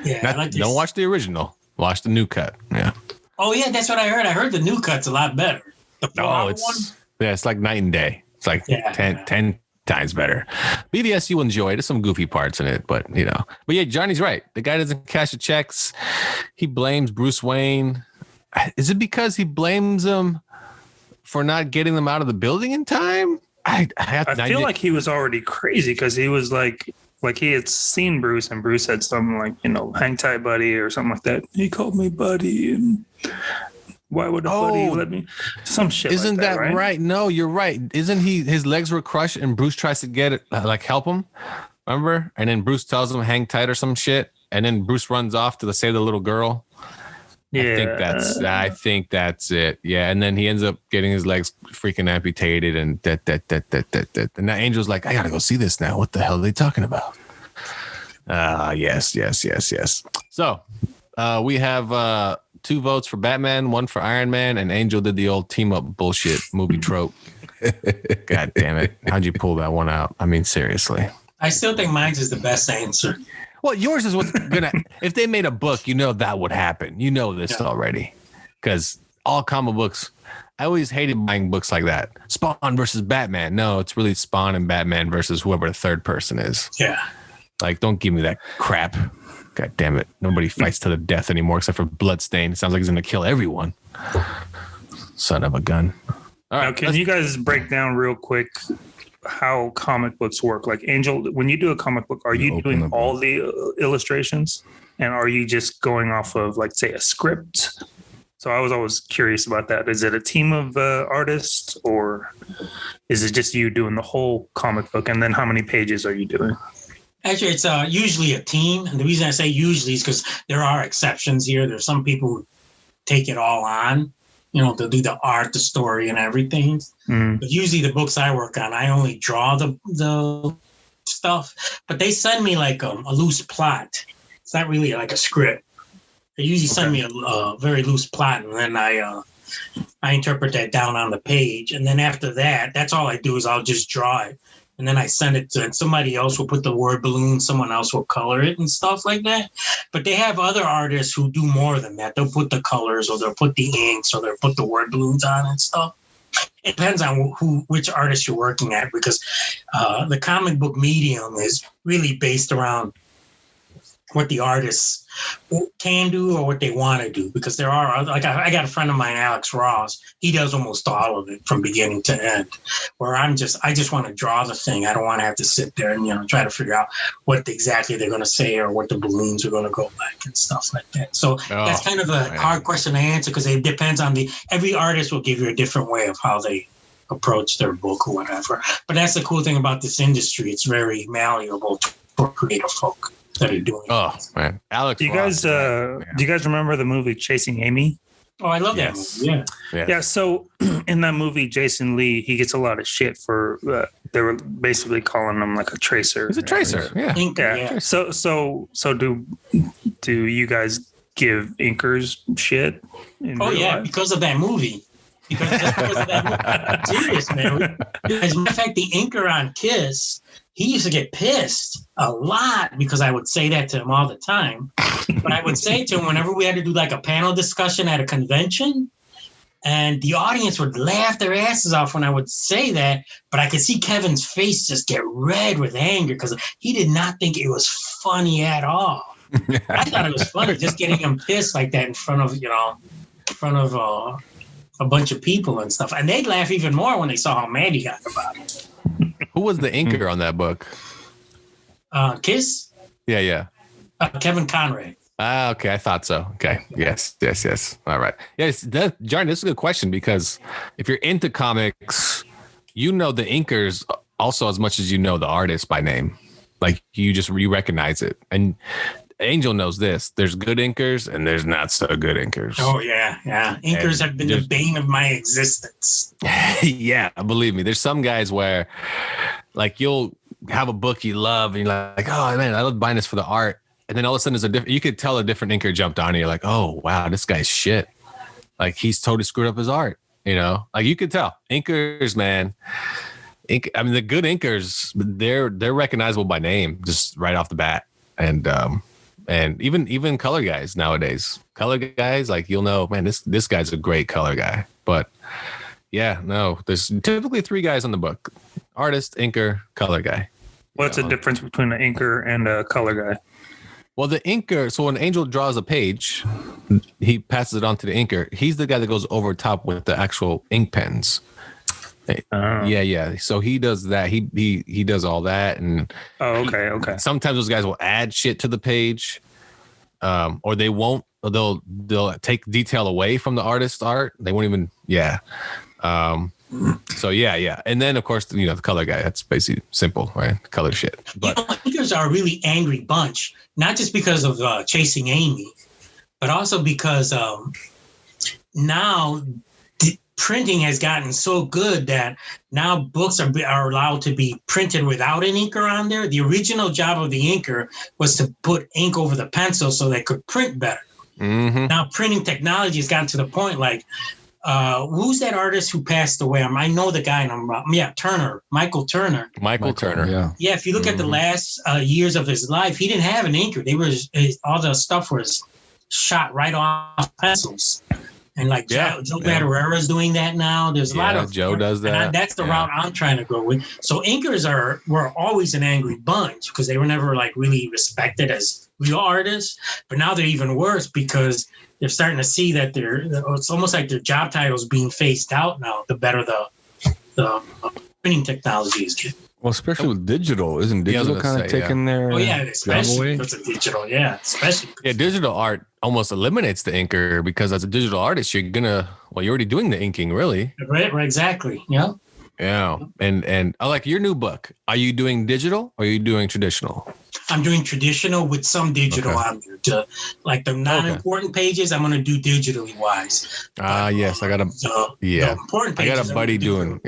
Speaker 4: Yeah,
Speaker 3: Don't watch the original. Watch the new cut. Yeah.
Speaker 4: Oh yeah, that's what I heard. I heard the new cut's a lot better. The 4-hour one.
Speaker 3: It's like night and day. It's like 10 times better. BVS you will enjoy. There's some goofy parts in it, but yeah, Johnny's right. The guy doesn't cash the checks. He blames Bruce Wayne. Is it because he blames him for not getting them out of the building in time? I feel
Speaker 6: like he was already crazy because he was like he had seen Bruce and Bruce said something like, hang tight, buddy, or something like that. He called me buddy, and why would a buddy let me? Some shit.
Speaker 3: Isn't
Speaker 6: like that
Speaker 3: right? No, you're right. Isn't he? His legs were crushed, and Bruce tries to get it, help him. Remember? And then Bruce tells him hang tight or some shit, and then Bruce runs off to save the little girl.
Speaker 6: Yeah,
Speaker 3: I think that's it. Yeah, and then he ends up getting his legs freaking amputated, and that. And that Angel's like, I gotta go see this now. What the hell are they talking about? Yes. So, we have 2 votes for Batman, 1 for Iron Man, and Angel did the old team up bullshit movie trope. God damn it! How'd you pull that one out? I mean, seriously.
Speaker 4: I still think mine's is the best answer.
Speaker 3: Well, yours is what's gonna. If they made a book, that would happen. You know this already, because all comic books. I always hated buying books like that. Spawn versus Batman. No, it's really Spawn and Batman versus whoever the third person is.
Speaker 4: Yeah.
Speaker 3: Like, don't give me that crap. God damn it! Nobody fights to the death anymore except for Bloodstain. It sounds like he's gonna kill everyone. Son of a gun. All right.
Speaker 6: Now, can you guys break down real quick how comic books work? Like, Angel, when you do a comic book, are you doing all the illustrations, and are you just going off of, like, say, a script? So I was always curious about that. Is it a team of artists, or is it just you doing the whole comic book? And then how many pages are you doing?
Speaker 4: Actually, it's usually a team. And the reason I say usually is because there are exceptions here. There's some people who take it all on. They'll do the art, the story, and everything. Mm. But usually the books I work on, I only draw the stuff. But they send me like a loose plot. It's not really like a script. They usually send me a very loose plot, and then I interpret that down on the page. And then after that, that's all I do is I'll just draw it. And then I send it to somebody else will put the word balloon, someone else will color it and stuff like that. But they have other artists who do more than that. They'll put the colors, or they'll put the inks, or they'll put the word balloons on and stuff. It depends on which artist you're working at, because the comic book medium is really based around what the artists can do or what they want to do, because there are, like, I got a friend of mine, Alex Ross. He does almost all of it from beginning to end, where I just want to draw the thing. I don't want to have to sit there and try to figure out what exactly they're going to say or what the balloons are going to go like and stuff like that. So that's kind of a hard question to answer, because it depends on every artist will give you a different way of how they approach their book or whatever. But that's the cool thing about this industry. It's very malleable for creative folk that are doing.
Speaker 3: Oh man, Alex!
Speaker 6: Do you guys remember the movie Chasing Amy?
Speaker 4: Oh, I love that movie.
Speaker 6: Yeah. So in that movie, Jason Lee, he gets a lot of shit for they were basically calling him like a tracer.
Speaker 3: He's a tracer. Yeah.
Speaker 6: So do you guys give inkers shit?
Speaker 4: Because of that movie. Because of that movie. Serious, man. As a matter of fact, the inker on Kiss, he used to get pissed a lot because I would say that to him all the time. But I would say to him whenever we had to do like a panel discussion at a convention, and the audience would laugh their asses off when I would say that, but I could see Kevin's face just get red with anger because he did not think it was funny at all. I thought it was funny just getting him pissed like that in front of a bunch of people and stuff. And they'd laugh even more when they saw how mad he got about it.
Speaker 3: Who was the inker on that book?
Speaker 4: Kiss?
Speaker 3: Yeah.
Speaker 4: Kevin Conrad.
Speaker 3: Okay. I thought so. Okay. Yes. All right. Yes. John, this is a good question, because if you're into comics, the inkers also as much as the artist by name. Like you recognize it. And Angel knows this. There's good inkers and there's not so good inkers.
Speaker 4: Oh, yeah. Inkers have been the bane of my existence.
Speaker 3: Yeah, believe me. There's some guys where, like, you'll have a book you love and you're like, oh, man, I love buying this for the art. And then all of a sudden, you could tell a different inker jumped on you. You're like, oh, wow, this guy's shit. Like, he's totally screwed up his art, you know? Like, you could tell. Inkers, man. I mean, the good inkers, they're recognizable by name just right off the bat. And even color guys nowadays. Color guys, like, you'll know, man, this guy's a great color guy. But, yeah, no, there's typically 3 guys on the book. Artist, inker, color guy.
Speaker 6: What's the difference between an inker and a color guy?
Speaker 3: Well, the inker, so when Angel draws a page, he passes it on to the inker. He's the guy that goes over top with the actual ink pens. Yeah. So he does that. He does all that. And
Speaker 6: okay.
Speaker 3: Sometimes those guys will add shit to the page, or they won't. Or they'll take detail away from the artist's art. They won't even. Yeah. So yeah. And then of course, the color guy, that's basically simple, right? Color shit. But
Speaker 4: inkers are a really angry bunch, not just because of Chasing Amy, but also because now printing has gotten so good that now books are allowed to be printed without an inker on there. The original job of the inker was to put ink over the pencil so they could print better. Mm-hmm. Now printing technology has gotten to the point like, who's that artist who passed away? I know the guy. Turner, Michael Turner.
Speaker 3: Michael Turner.
Speaker 4: Yeah. If you look at the last years of his life, he didn't have an inker. All the stuff was shot right off pencils. And like Joe Madureira's doing that now. There's a lot of
Speaker 3: Joe does that.
Speaker 4: And that's the route I'm trying to go with. So inkers were always an angry bunch because they were never like really respected as real artists. But now they're even worse because they're starting to see that it's almost like their job titles being phased out now. The better the printing technology is getting.
Speaker 5: Well, especially with digital, isn't digital kind of taking their
Speaker 4: especially if it's a digital, especially.
Speaker 3: Yeah, digital art almost eliminates the inker because as a digital artist, you're already doing the inking, really.
Speaker 4: Right, exactly. Yeah.
Speaker 3: Yeah, and I like your new book. Are you doing digital or are you doing traditional?
Speaker 4: I'm doing traditional with some digital on there. Like the non-important pages, I'm going to do digitally wise.
Speaker 3: Yes, I got a
Speaker 4: the important pages.
Speaker 3: I got a buddy doing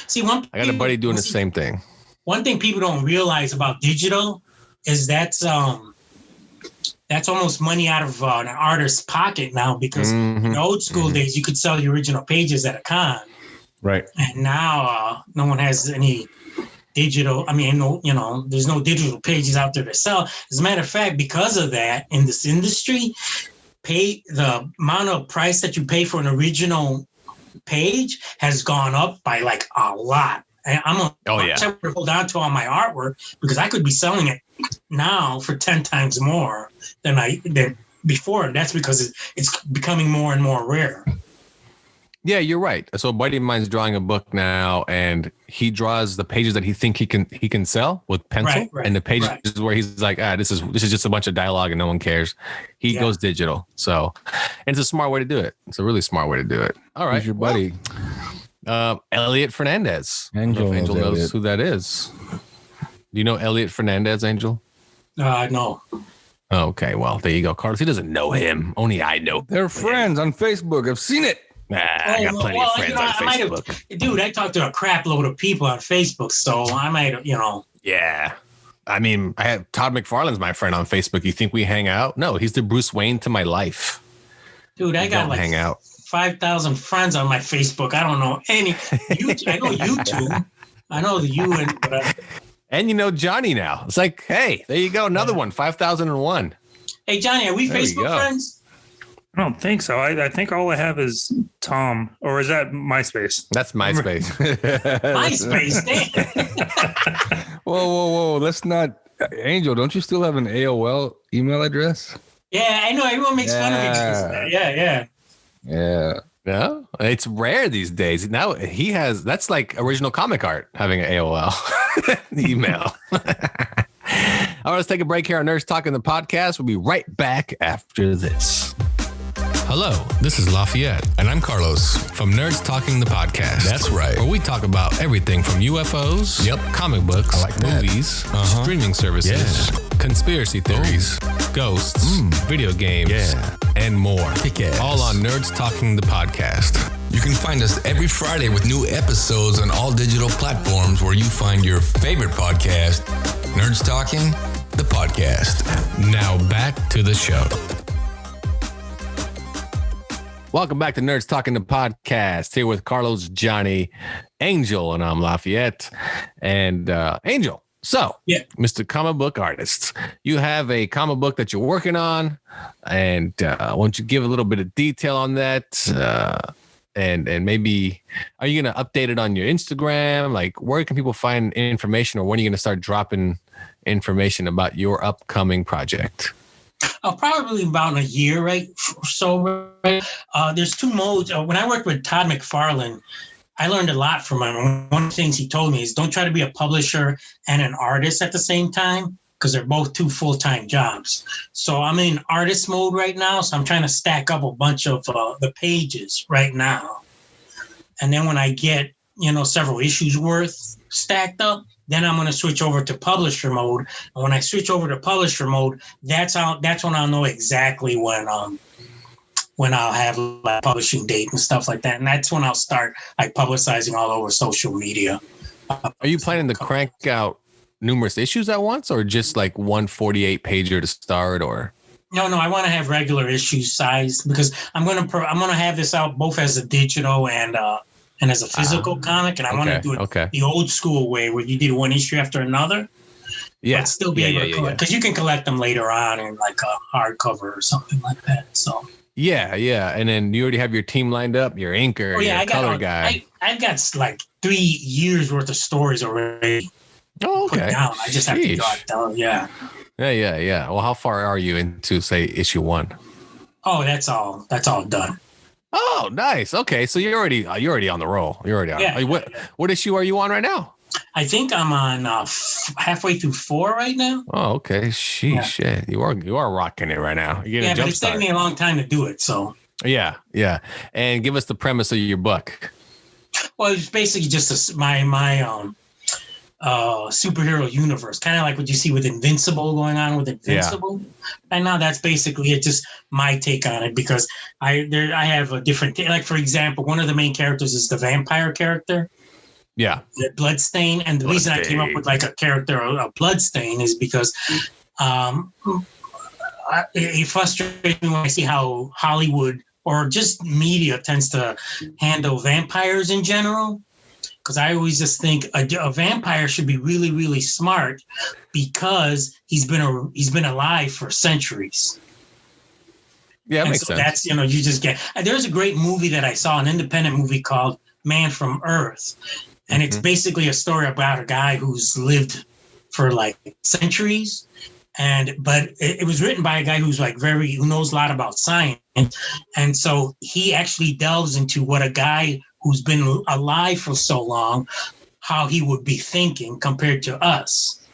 Speaker 4: See,
Speaker 3: I got a buddy doing the same thing.
Speaker 4: One thing people don't realize about digital is that's almost money out of an artist's pocket now because in old school days you could sell the original pages at a con.
Speaker 5: Right.
Speaker 4: And now no one has any digital. I mean, there's no digital pages out there to sell. As a matter of fact, because of that, in this industry, the amount of price that you pay for an original page has gone up by like a lot. And I'm gonna hold on to all my artwork because I could be selling it now for 10 times more than before. And that's because it's becoming more and more rare.
Speaker 3: Yeah, you're right. So a buddy of mine's drawing a book now, and he draws the pages that he think he can sell with pencil, and the pages where he's like, this is just a bunch of dialogue and no one cares. He goes digital. So, and it's a smart way to do it. It's a really smart way to do it. All right,
Speaker 5: who's your buddy?
Speaker 3: Elliot Fernandez.
Speaker 5: Angel
Speaker 3: knows who that is. Do you know Elliot Fernandez, Angel?
Speaker 4: No.
Speaker 3: Okay, well there you go, Carlos. He doesn't know him. Only I know.
Speaker 5: They're friends on Facebook. I've seen it.
Speaker 3: I got plenty of friends on Facebook.
Speaker 4: Dude, I talk to a crap load of people on Facebook, so I might,
Speaker 3: Yeah. I mean, I have Todd McFarlane's my friend on Facebook. You think we hang out? No, he's the Bruce Wayne to my life.
Speaker 4: Dude, I got like
Speaker 3: hang out.
Speaker 4: 5,000 friends on my Facebook. I don't know any. I know you two. I know you and
Speaker 3: and you know Johnny now. It's like, hey, there you go, another one, 5,001.
Speaker 4: Hey Johnny, are we Facebook friends?
Speaker 6: I don't think so. I think all I have is Tom, or is that MySpace?
Speaker 3: That's MySpace.
Speaker 4: MySpace, damn.
Speaker 5: Whoa. Let's not. Angel, don't you still have an AOL email address?
Speaker 4: Yeah, I know. Everyone makes fun of me. Yeah.
Speaker 3: No, it's rare these days. Now that's like original comic art, having an AOL email. All right, let's take a break here on Nerds Talking the Podcast. We'll be right back after this.
Speaker 1: Hello, this is Lafayette. And I'm Carlos from Nerds Talking the Podcast. That's right. Where we talk about everything from UFOs, comic books, movies, streaming services, conspiracy theories, ghosts, video games, and more. All on Nerds Talking the Podcast.
Speaker 2: You can find us every Friday with new episodes on all digital platforms where you find your favorite podcast, Nerds Talking
Speaker 1: the podcast. Now back to the show.
Speaker 3: Welcome back to Nerds Talking the Podcast. Here with Carlos, Johnny, Angel, and I'm Lafayette. And Angel, so Mr. Comic Book Artist, you have a comic book that you're working on, and why don't you give a little bit of detail on that? And maybe, are you going to update it on your Instagram? Like, where can people find information, or when are you going to start dropping information about your upcoming project?
Speaker 4: Probably about a year, right? So, right? There's two modes. When I worked with Todd McFarlane, I learned a lot from him. One of the things he told me is don't try to be a publisher and an artist at the same time, because they're both two full-time jobs. So I'm in artist mode right now. So I'm trying to stack up a bunch of the pages right now. And then when I get, several issues worth stacked up, then I'm going to switch over to publisher mode. And when I switch over to publisher mode, that's when I'll know exactly when I'll have like publishing date and stuff like that. And that's when I'll start like publicizing all over social media.
Speaker 3: Are you planning to crank out numerous issues at once, or just like 148 pager to start? Or
Speaker 4: no, I want to have regular issue size, because I'm going to have this out both as a digital and as a physical comic, and I want to do it the old school way, where you did one issue after another. Yeah, but still be able to collect, because you can collect them later on in like a hardcover or something like that. So
Speaker 3: yeah, and then you already have your team lined up, your inker, your color guy.
Speaker 4: I've got like 3 years worth of stories already.
Speaker 3: Oh, okay.
Speaker 4: Put down. I just have to draw it down. Yeah.
Speaker 3: Well, how far are you into, say, issue 1?
Speaker 4: Oh, that's all done.
Speaker 3: Oh, nice. Okay, so you're already on the roll. You're already on.
Speaker 4: Yeah,
Speaker 3: what issue are you on right now?
Speaker 4: I think I'm on halfway through 4 right now.
Speaker 3: Oh, okay. Sheesh, yeah. You are rocking it right now. You're
Speaker 4: but it's taken me a long time to do it. So
Speaker 3: yeah. And give us the premise of your book.
Speaker 4: Well, it's basically just my superhero universe, kind of like what you see with Invincible going on with Invincible. And now that's basically it, just my take on it, because I have a different, like, for example, one of the main characters is the vampire character.
Speaker 3: Yeah.
Speaker 4: The Bloodstain. And the reason I came up with like a character, a Bloodstain, is because it frustrates me when I see how Hollywood or just media tends to handle vampires in general. Because I always just think a vampire should be really, really smart, because he's been alive for centuries.
Speaker 3: Yeah, that makes sense.
Speaker 4: That's, you just get. There's a great movie that I saw, an independent movie called Man from Earth, and it's basically a story about a guy who's lived for like centuries, but it was written by a guy who's like who knows a lot about science, and so he actually delves into what a guy who's been alive for so long, how he would be thinking compared to us.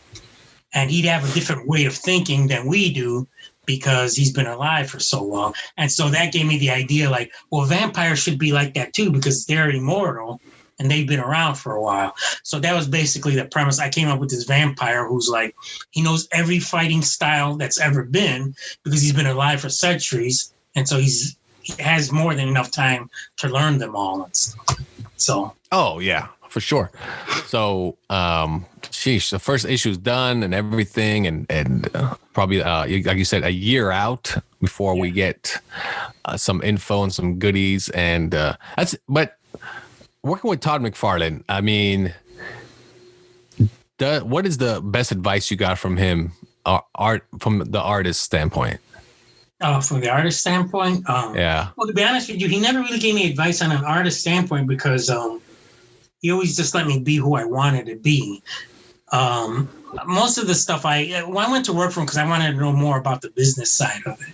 Speaker 4: And he'd have a different way of thinking than we do, because he's been alive for so long. And so that gave me the idea, like, well, vampires should be like that too, because they're immortal and they've been around for a while. So that was basically the premise. I came up with this vampire who's like, he knows every fighting style that's ever been, because he's been alive for centuries. And so he has more than enough time to learn them all and stuff. So.
Speaker 3: Oh yeah, for sure. So, the first issue's done and everything, and probably like you said, a year out before we get some info and some goodies, and But working with Todd McFarlane, I mean, what is the best advice you got from him, from the artist standpoint?
Speaker 4: From the artist standpoint,
Speaker 3: yeah.
Speaker 4: Well, to be honest with you, he never really gave me advice on an artist standpoint, because he always just let me be who I wanted to be. Most of the stuff I went to work for him because I wanted to know more about the business side of it.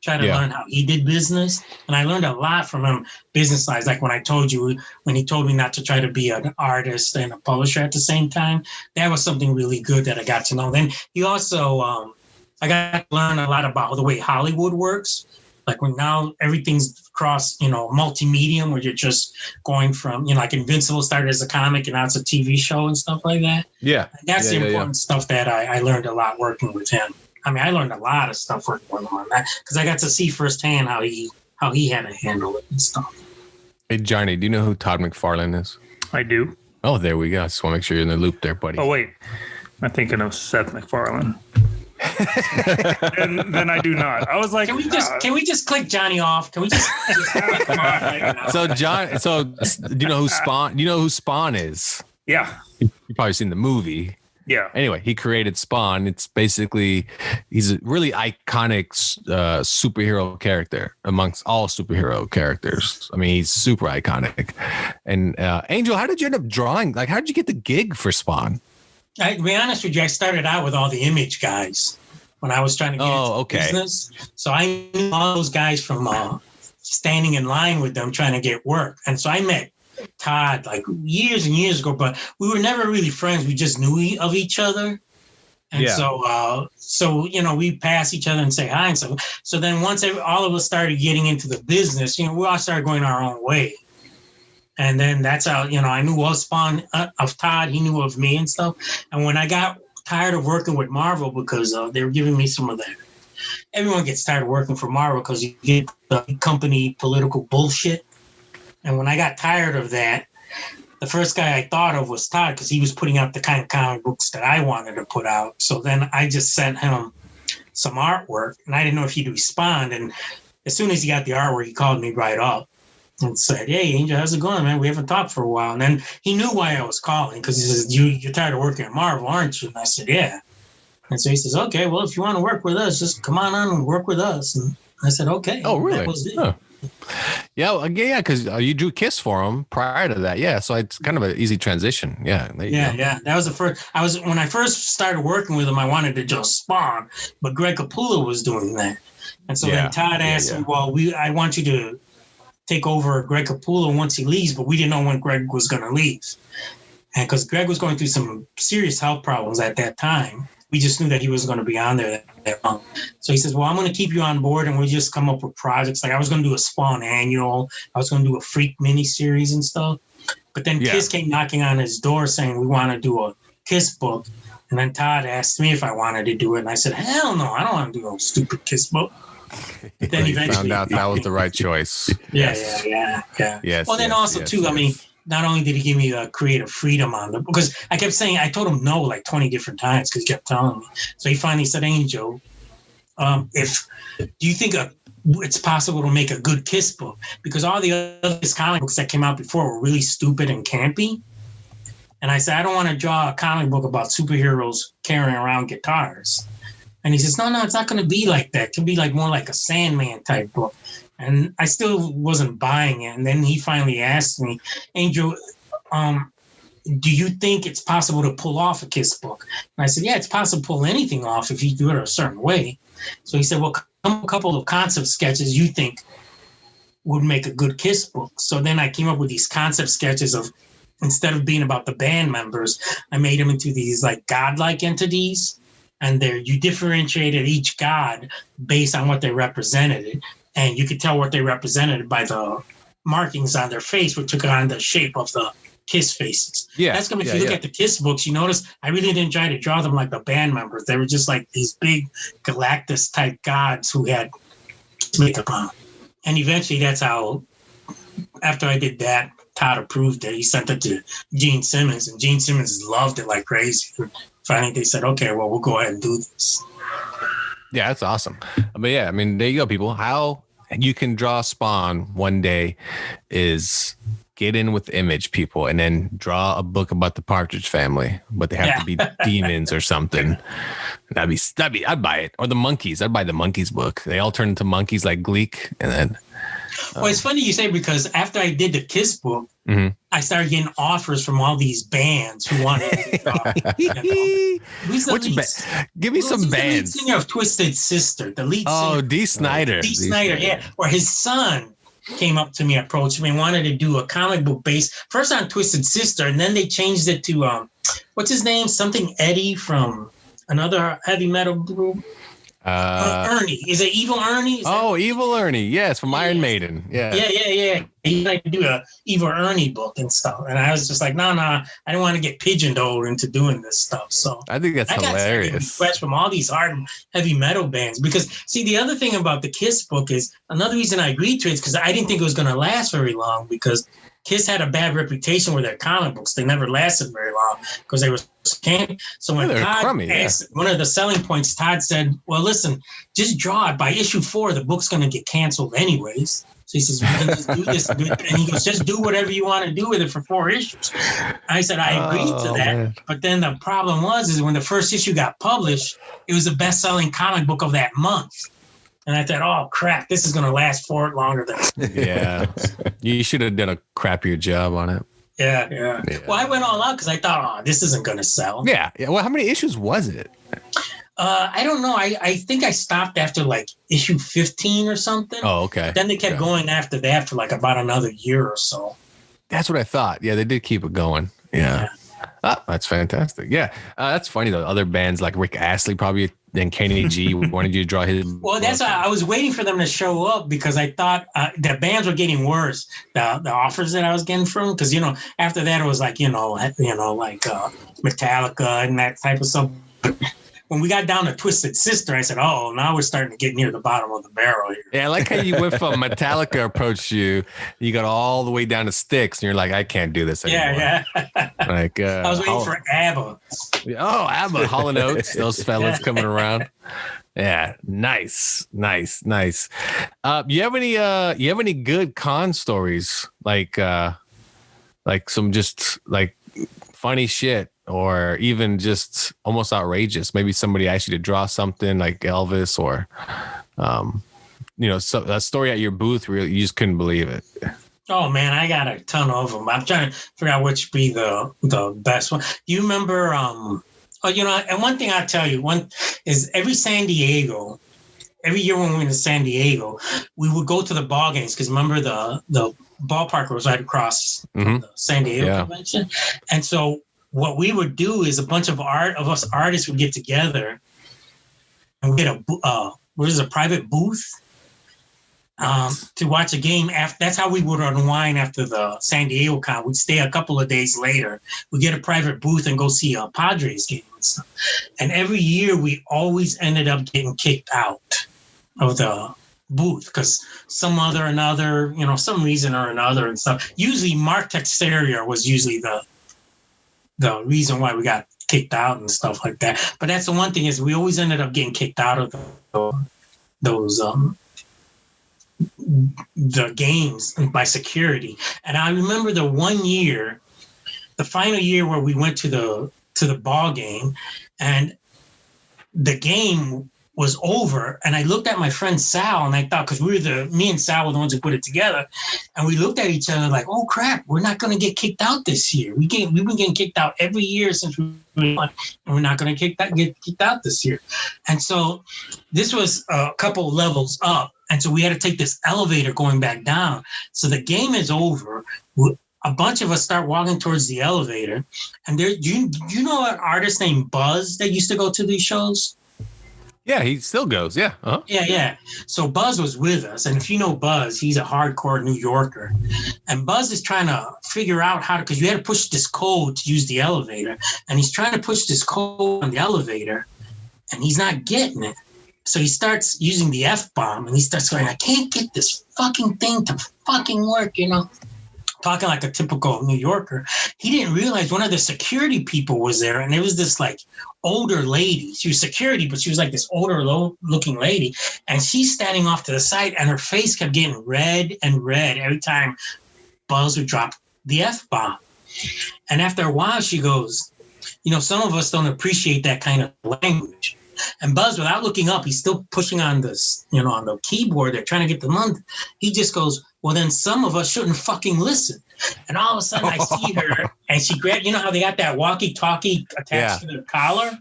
Speaker 4: Try to learn how he did business, and I learned a lot from him business side. Like when he told me not to try to be an artist and a publisher at the same time, that was something really good that I got to know. Then he also. I got to learn a lot about the way Hollywood works. Like when now everything's across, multimedia, where you're just going from, like Invincible started as a comic and now it's a TV show and stuff like that.
Speaker 3: Yeah.
Speaker 4: That's the important stuff that I learned a lot working with him. I mean, I learned a lot of stuff working with him on that, because I got to see firsthand how he had to handle it and stuff.
Speaker 3: Hey, Johnny, do you know who Todd McFarlane is?
Speaker 6: I do.
Speaker 3: Oh, there we go. I just want to make sure you're in the loop there, buddy.
Speaker 6: Oh, wait. I'm thinking of Seth MacFarlane. and then I do not. I was like,
Speaker 4: can we just click Johnny off? Can we just come on right now?
Speaker 3: So you know who Spawn? You know who Spawn is?
Speaker 6: Yeah.
Speaker 3: You've probably seen the movie.
Speaker 6: Yeah.
Speaker 3: Anyway, he created Spawn. It's basically, he's a really iconic superhero character amongst all superhero characters. I mean, he's super iconic. And Angel, how did you end up drawing? Like, how did you get the gig for Spawn?
Speaker 4: To be honest with you, I started out with all the Image guys when I was trying to get into business. So I knew all those guys from standing in line with them trying to get work. And so I met Todd like years and years ago, but we were never really friends. We just knew of each other. And so you know, we pass each other and say hi. And so then once all of us started getting into the business, you know, we all started going our own way. And then that's how, you know, I knew of Spawn, of Todd, he knew of me and stuff. And when I got tired of working with Marvel because they were giving me some of that, everyone gets tired of working for Marvel because you get the company political bullshit. And when I got tired of that, the first guy I thought of was Todd because he was putting out the kind of comic books that I wanted to put out. So then I just sent him some artwork, and I didn't know if he'd respond. And as soon as he got the artwork, he called me right up and said, "Hey, Angel, how's it going, man? We haven't talked for a while." And then he knew why I was calling because he says, "You're tired of working at Marvel, aren't you?" And I said, "Yeah." And so he says, "Okay, well, if you want to work with us, just come on and work with us." And I said, "Okay."
Speaker 3: Oh, really?
Speaker 4: That was it.
Speaker 3: Huh. Yeah, because you drew Kiss for him prior to that. Yeah, so it's kind of an easy transition. Yeah,
Speaker 4: yeah. That was the first. When I first started working with him, I wanted to just Spawn, but Greg Capullo was doing that, and so then Todd asked me, "Well, I want you to take over Greg Capullo once he leaves," but we didn't know when Greg was going to leave, and because Greg was going through some serious health problems at that time. We just knew that he wasn't going to be on there that long. So he says, "Well, I'm going to keep you on board, and we'll just come up with projects." Like I was going to do a Spawn annual. I was going to do a Freak miniseries and stuff. But then Kiss came knocking on his door saying, "We want to do a Kiss book." And then Todd asked me if I wanted to do it. And I said, "Hell no, I don't want to do a stupid Kiss book." But then eventually
Speaker 3: found out that was the right choice.
Speaker 4: Yeah. Yes. Well, then also, too, I mean, not only did he give me creative freedom on them, because I kept saying, I told him no like 20 different times because he kept telling me. So he finally said, "Angel, do you think it's possible to make a good Kiss book?" Because all the other comic books that came out before were really stupid and campy. And I said, "I don't want to draw a comic book about superheroes carrying around guitars." And he says, no, it's not going to be like that. It can be like more like a Sandman type book. And I still wasn't buying it. And then he finally asked me, "Angel, do you think it's possible to pull off a Kiss book?" And I said, "Yeah, it's possible to pull anything off if you do it a certain way." So he said, "Well, come a couple of concept sketches you think would make a good Kiss book." So then I came up with these concept sketches of, instead of being about the band members, I made them into these like godlike entities. And you differentiated each god based on what they represented. And you could tell what they represented by the markings on their face, which took on the shape of the Kiss faces. Yeah. That's if you look at the Kiss books, you notice I really didn't try to draw them like the band members. They were just like these big Galactus type gods who had makeup on. And eventually that's how, after I did that, Todd approved it. He sent it to Gene Simmons, and Gene Simmons loved it like crazy. Finally, they said, "Okay, well, we'll go ahead and do this."
Speaker 3: Yeah, that's awesome. But yeah, I mean, there you go, people. How you can draw Spawn one day is get in with Image, people, and then draw a book about the Partridge Family, but they have to be demons or something. That'd be I'd buy it. Or the Monkeys. I'd buy the Monkeys book. They all turn into monkeys like Gleek, and then.
Speaker 4: Well, it's funny you say, because after I did the Kiss book, I started getting offers from all these bands who wanted to
Speaker 3: give me some bands.
Speaker 4: The lead singer of Twisted Sister, the lead singer.
Speaker 3: Oh, Dee Snider.
Speaker 4: Dee Snider, yeah. Or his son came up to me, approached me, and wanted to do a comic book based first on Twisted Sister, and then they changed it to what's his name? Something Eddie from another heavy metal group. Ernie. Is it Evil Ernie?
Speaker 3: Evil Ernie. Yes, from Iron Maiden. Yeah. He like to do a Evil Ernie book and stuff. And I was just like, no, I don't want to get pigeonholed into doing this stuff. So I think that's hilarious.
Speaker 4: Requests from all these hard heavy metal bands. Because see, the other thing about the Kiss book is another reason I agreed to it is because I didn't think it was going to last very long, because Kiss had a bad reputation with their comic books. They never lasted very long because they were scanned. So when Todd asked, one of the selling points, Todd said, well, listen, just draw it. By issue 4, the book's going to get canceled anyways. So he says, we can just do this. And he goes, just do whatever you want to do with it for 4 issues. I said, I agreed to that. Man. But then the problem is when the first issue got published, it was the best-selling comic book of that month. And I thought, oh, crap, this is going to last longer than.
Speaker 3: Yeah. You should have done a crappier job on it.
Speaker 4: Yeah. Well, I went all out because I thought, oh, this isn't going to sell.
Speaker 3: Yeah. Well, how many issues was it?
Speaker 4: I don't know. I think I stopped after like issue 15 or something.
Speaker 3: Oh, okay.
Speaker 4: But then they kept going after that for like about another year or so.
Speaker 3: That's what I thought. Yeah, they did keep it going. Yeah. Oh, that's fantastic. Yeah. That's funny though. Other bands like Rick Astley probably and Kenny G wanted you to draw his.
Speaker 4: Well, that's why I was waiting for them to show up because I thought the bands were getting worse. The offers that I was getting from, because after that it was like like Metallica and that type of stuff. When we got down to Twisted Sister, I said, oh, now we're starting to get near the bottom of the barrel here.
Speaker 3: Yeah, I like how you went from Metallica approached you got all the way down to Styx, and you're like, I can't do this anymore.
Speaker 4: Yeah.
Speaker 3: Like
Speaker 4: I was waiting for ABBA.
Speaker 3: Oh, ABBA, Hall & Oates, those fellas coming around. Yeah, nice. You have any good con stories like some just like funny shit? Or even just almost outrageous. Maybe somebody asked you to draw something like Elvis, or, so a story at your booth where you just couldn't believe it.
Speaker 4: Oh man, I got a ton of them. I'm trying to figure out which be the best one. Do you remember? And one thing I'll tell you, one is every year when we went to San Diego, we would go to the ball games because remember the ballpark was right across the San Diego convention, and so. What we would do is a bunch of us artists would get together and get a private booth to watch a game. That's how we would unwind after the San Diego con. We'd stay a couple of days later. We'd get a private booth and go see a Padres game and stuff. And every year we always ended up getting kicked out of the booth because some reason or another and stuff. Usually Mark Texeria was usually the reason why we got kicked out and stuff like that. But that's the one thing is we always ended up getting kicked out of those the games by security. And I remember the one year, the final year where we went to the ball game and the game was over, and I looked at my friend Sal, and I thought, because me and Sal were the ones who put it together, and we looked at each other like, oh crap, we're not going to get kicked out this year. We've been getting kicked out every year since we won, and we're not going to get kicked out this year. And so this was a couple levels up, and so we had to take this elevator going back down. So the game is over. A bunch of us start walking towards the elevator, and do you know an artist named Buzz that used to go to these shows?
Speaker 3: Yeah, he still goes. Yeah. Uh-huh.
Speaker 4: Yeah. So Buzz was with us. And if you know Buzz, he's a hardcore New Yorker. And Buzz is trying to figure out because you had to push this code to use the elevator. And he's trying to push this code on the elevator, and he's not getting it. So he starts using the F-bomb, and he starts going, I can't get this fucking thing to fucking work, talking like a typical New Yorker. He didn't realize one of the security people was there, and there was this like older lady. She was security, but she was like this older looking lady, and she's standing off to the side, and her face kept getting red and red every time Buzz would drop the F-bomb. And after a while, she goes, some of us don't appreciate that kind of language. And Buzz, without looking up, he's still pushing on this, on the keyboard. They're trying to get the money. He just goes, well, then some of us shouldn't fucking listen. And all of a sudden I see her and she grabbed, how they got that walkie-talkie attached to their collar?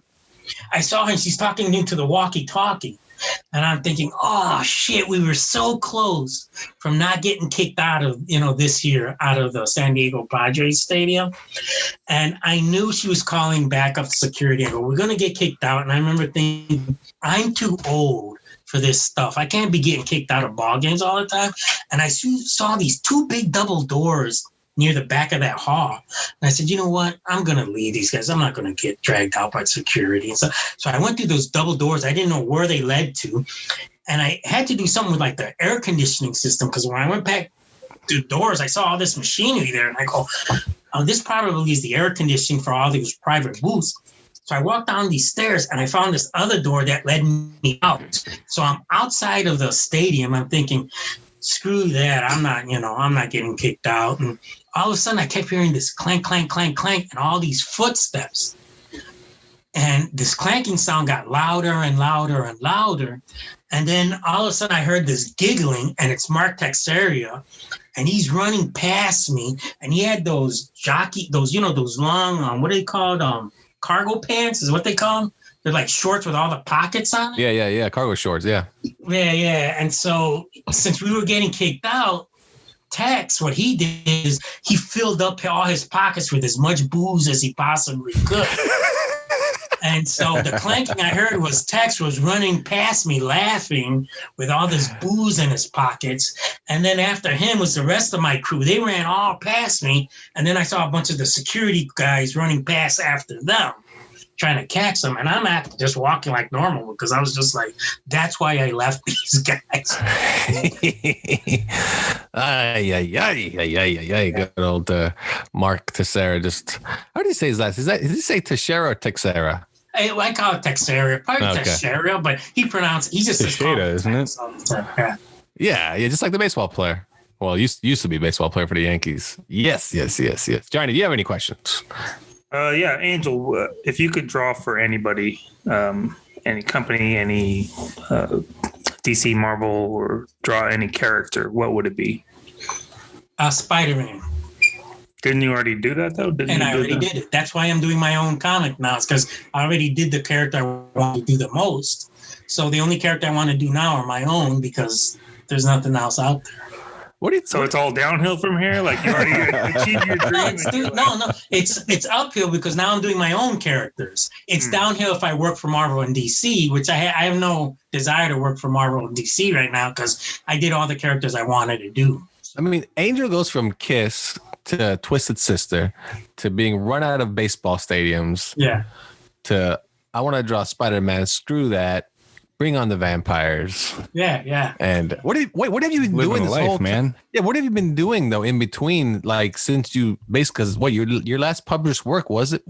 Speaker 4: I saw her and she's talking into the walkie-talkie. And I'm thinking, oh, shit, we were so close from not getting kicked out of, this year out of the San Diego Padres Stadium. And I knew she was calling backup security. I go, we're going to get kicked out. And I remember thinking, I'm too old for this stuff. I can't be getting kicked out of ball games all the time. And I saw these 2 big double doors near the back of that hall. And I said, you know what? I'm going to leave these guys. I'm not going to get dragged out by security. And so I went through those double doors. I didn't know where they led to. And I had to do something with like the air conditioning system, because when I went back the doors, I saw all this machinery there, and I go, oh, this probably is the air conditioning for all these private booths. So I walked down these stairs, and I found this other door that led me out. So I'm outside of the stadium. I'm thinking, screw that. I'm not getting kicked out. And all of a sudden, I kept hearing this clank, clank, clank, clank, and all these footsteps. And this clanking sound got louder and louder and louder. And then all of a sudden I heard this giggling, and it's Mark Teixeira, and he's running past me, and he had those long, what are they called? Cargo pants is what they call them. They're like shorts with all the pockets on it.
Speaker 3: Yeah. Cargo shorts. Yeah.
Speaker 4: Yeah. And so since we were getting kicked out, Tex, what he did is he filled up all his pockets with as much booze as he possibly could. And so the clanking I heard was Tex was running past me laughing with all this booze in his pockets. And then after him was the rest of my crew. They ran all past me. And then I saw a bunch of the security guys running past after them, trying to catch them. And I'm just walking like normal because I was just like, that's why I left these guys.
Speaker 3: Good old Mark Teixeira. How do you say his last? Did he say Teixeira or Teixeira?
Speaker 4: I call it Teixeira, probably Teixeira, but he just
Speaker 5: Teixeira, isn't it?
Speaker 3: Yeah, just like the baseball player. Well, used to be a baseball player for the Yankees. Yes. Johnny, do you have any questions?
Speaker 6: Yeah, Angel, if you could draw for anybody, any company, any DC, Marvel, or draw any character, what would it be?
Speaker 4: Spider-Man.
Speaker 6: Didn't you already do that, though?
Speaker 4: I already did it. That's why I'm doing my own comic now. It's because I already did the character I want to do the most. So the only character I want to do now are my own because there's nothing else out there.
Speaker 6: So it's all downhill from here? Like you already achieved your dream?
Speaker 4: No. It's uphill because now I'm doing my own characters. It's downhill if I work for Marvel and DC, which I have no desire to work for Marvel and DC right now because I did all the characters I wanted to do.
Speaker 3: I mean, Angel goes from Kiss to Twisted Sister to being run out of baseball stadiums.
Speaker 4: Yeah.
Speaker 3: To I want to draw Spider-Man. Screw that. Bring on the vampires.
Speaker 4: Yeah.
Speaker 3: And what have you been doing this whole
Speaker 5: man?
Speaker 3: Yeah, what have you been doing though in between? Like since you basically, because your last published work wasn't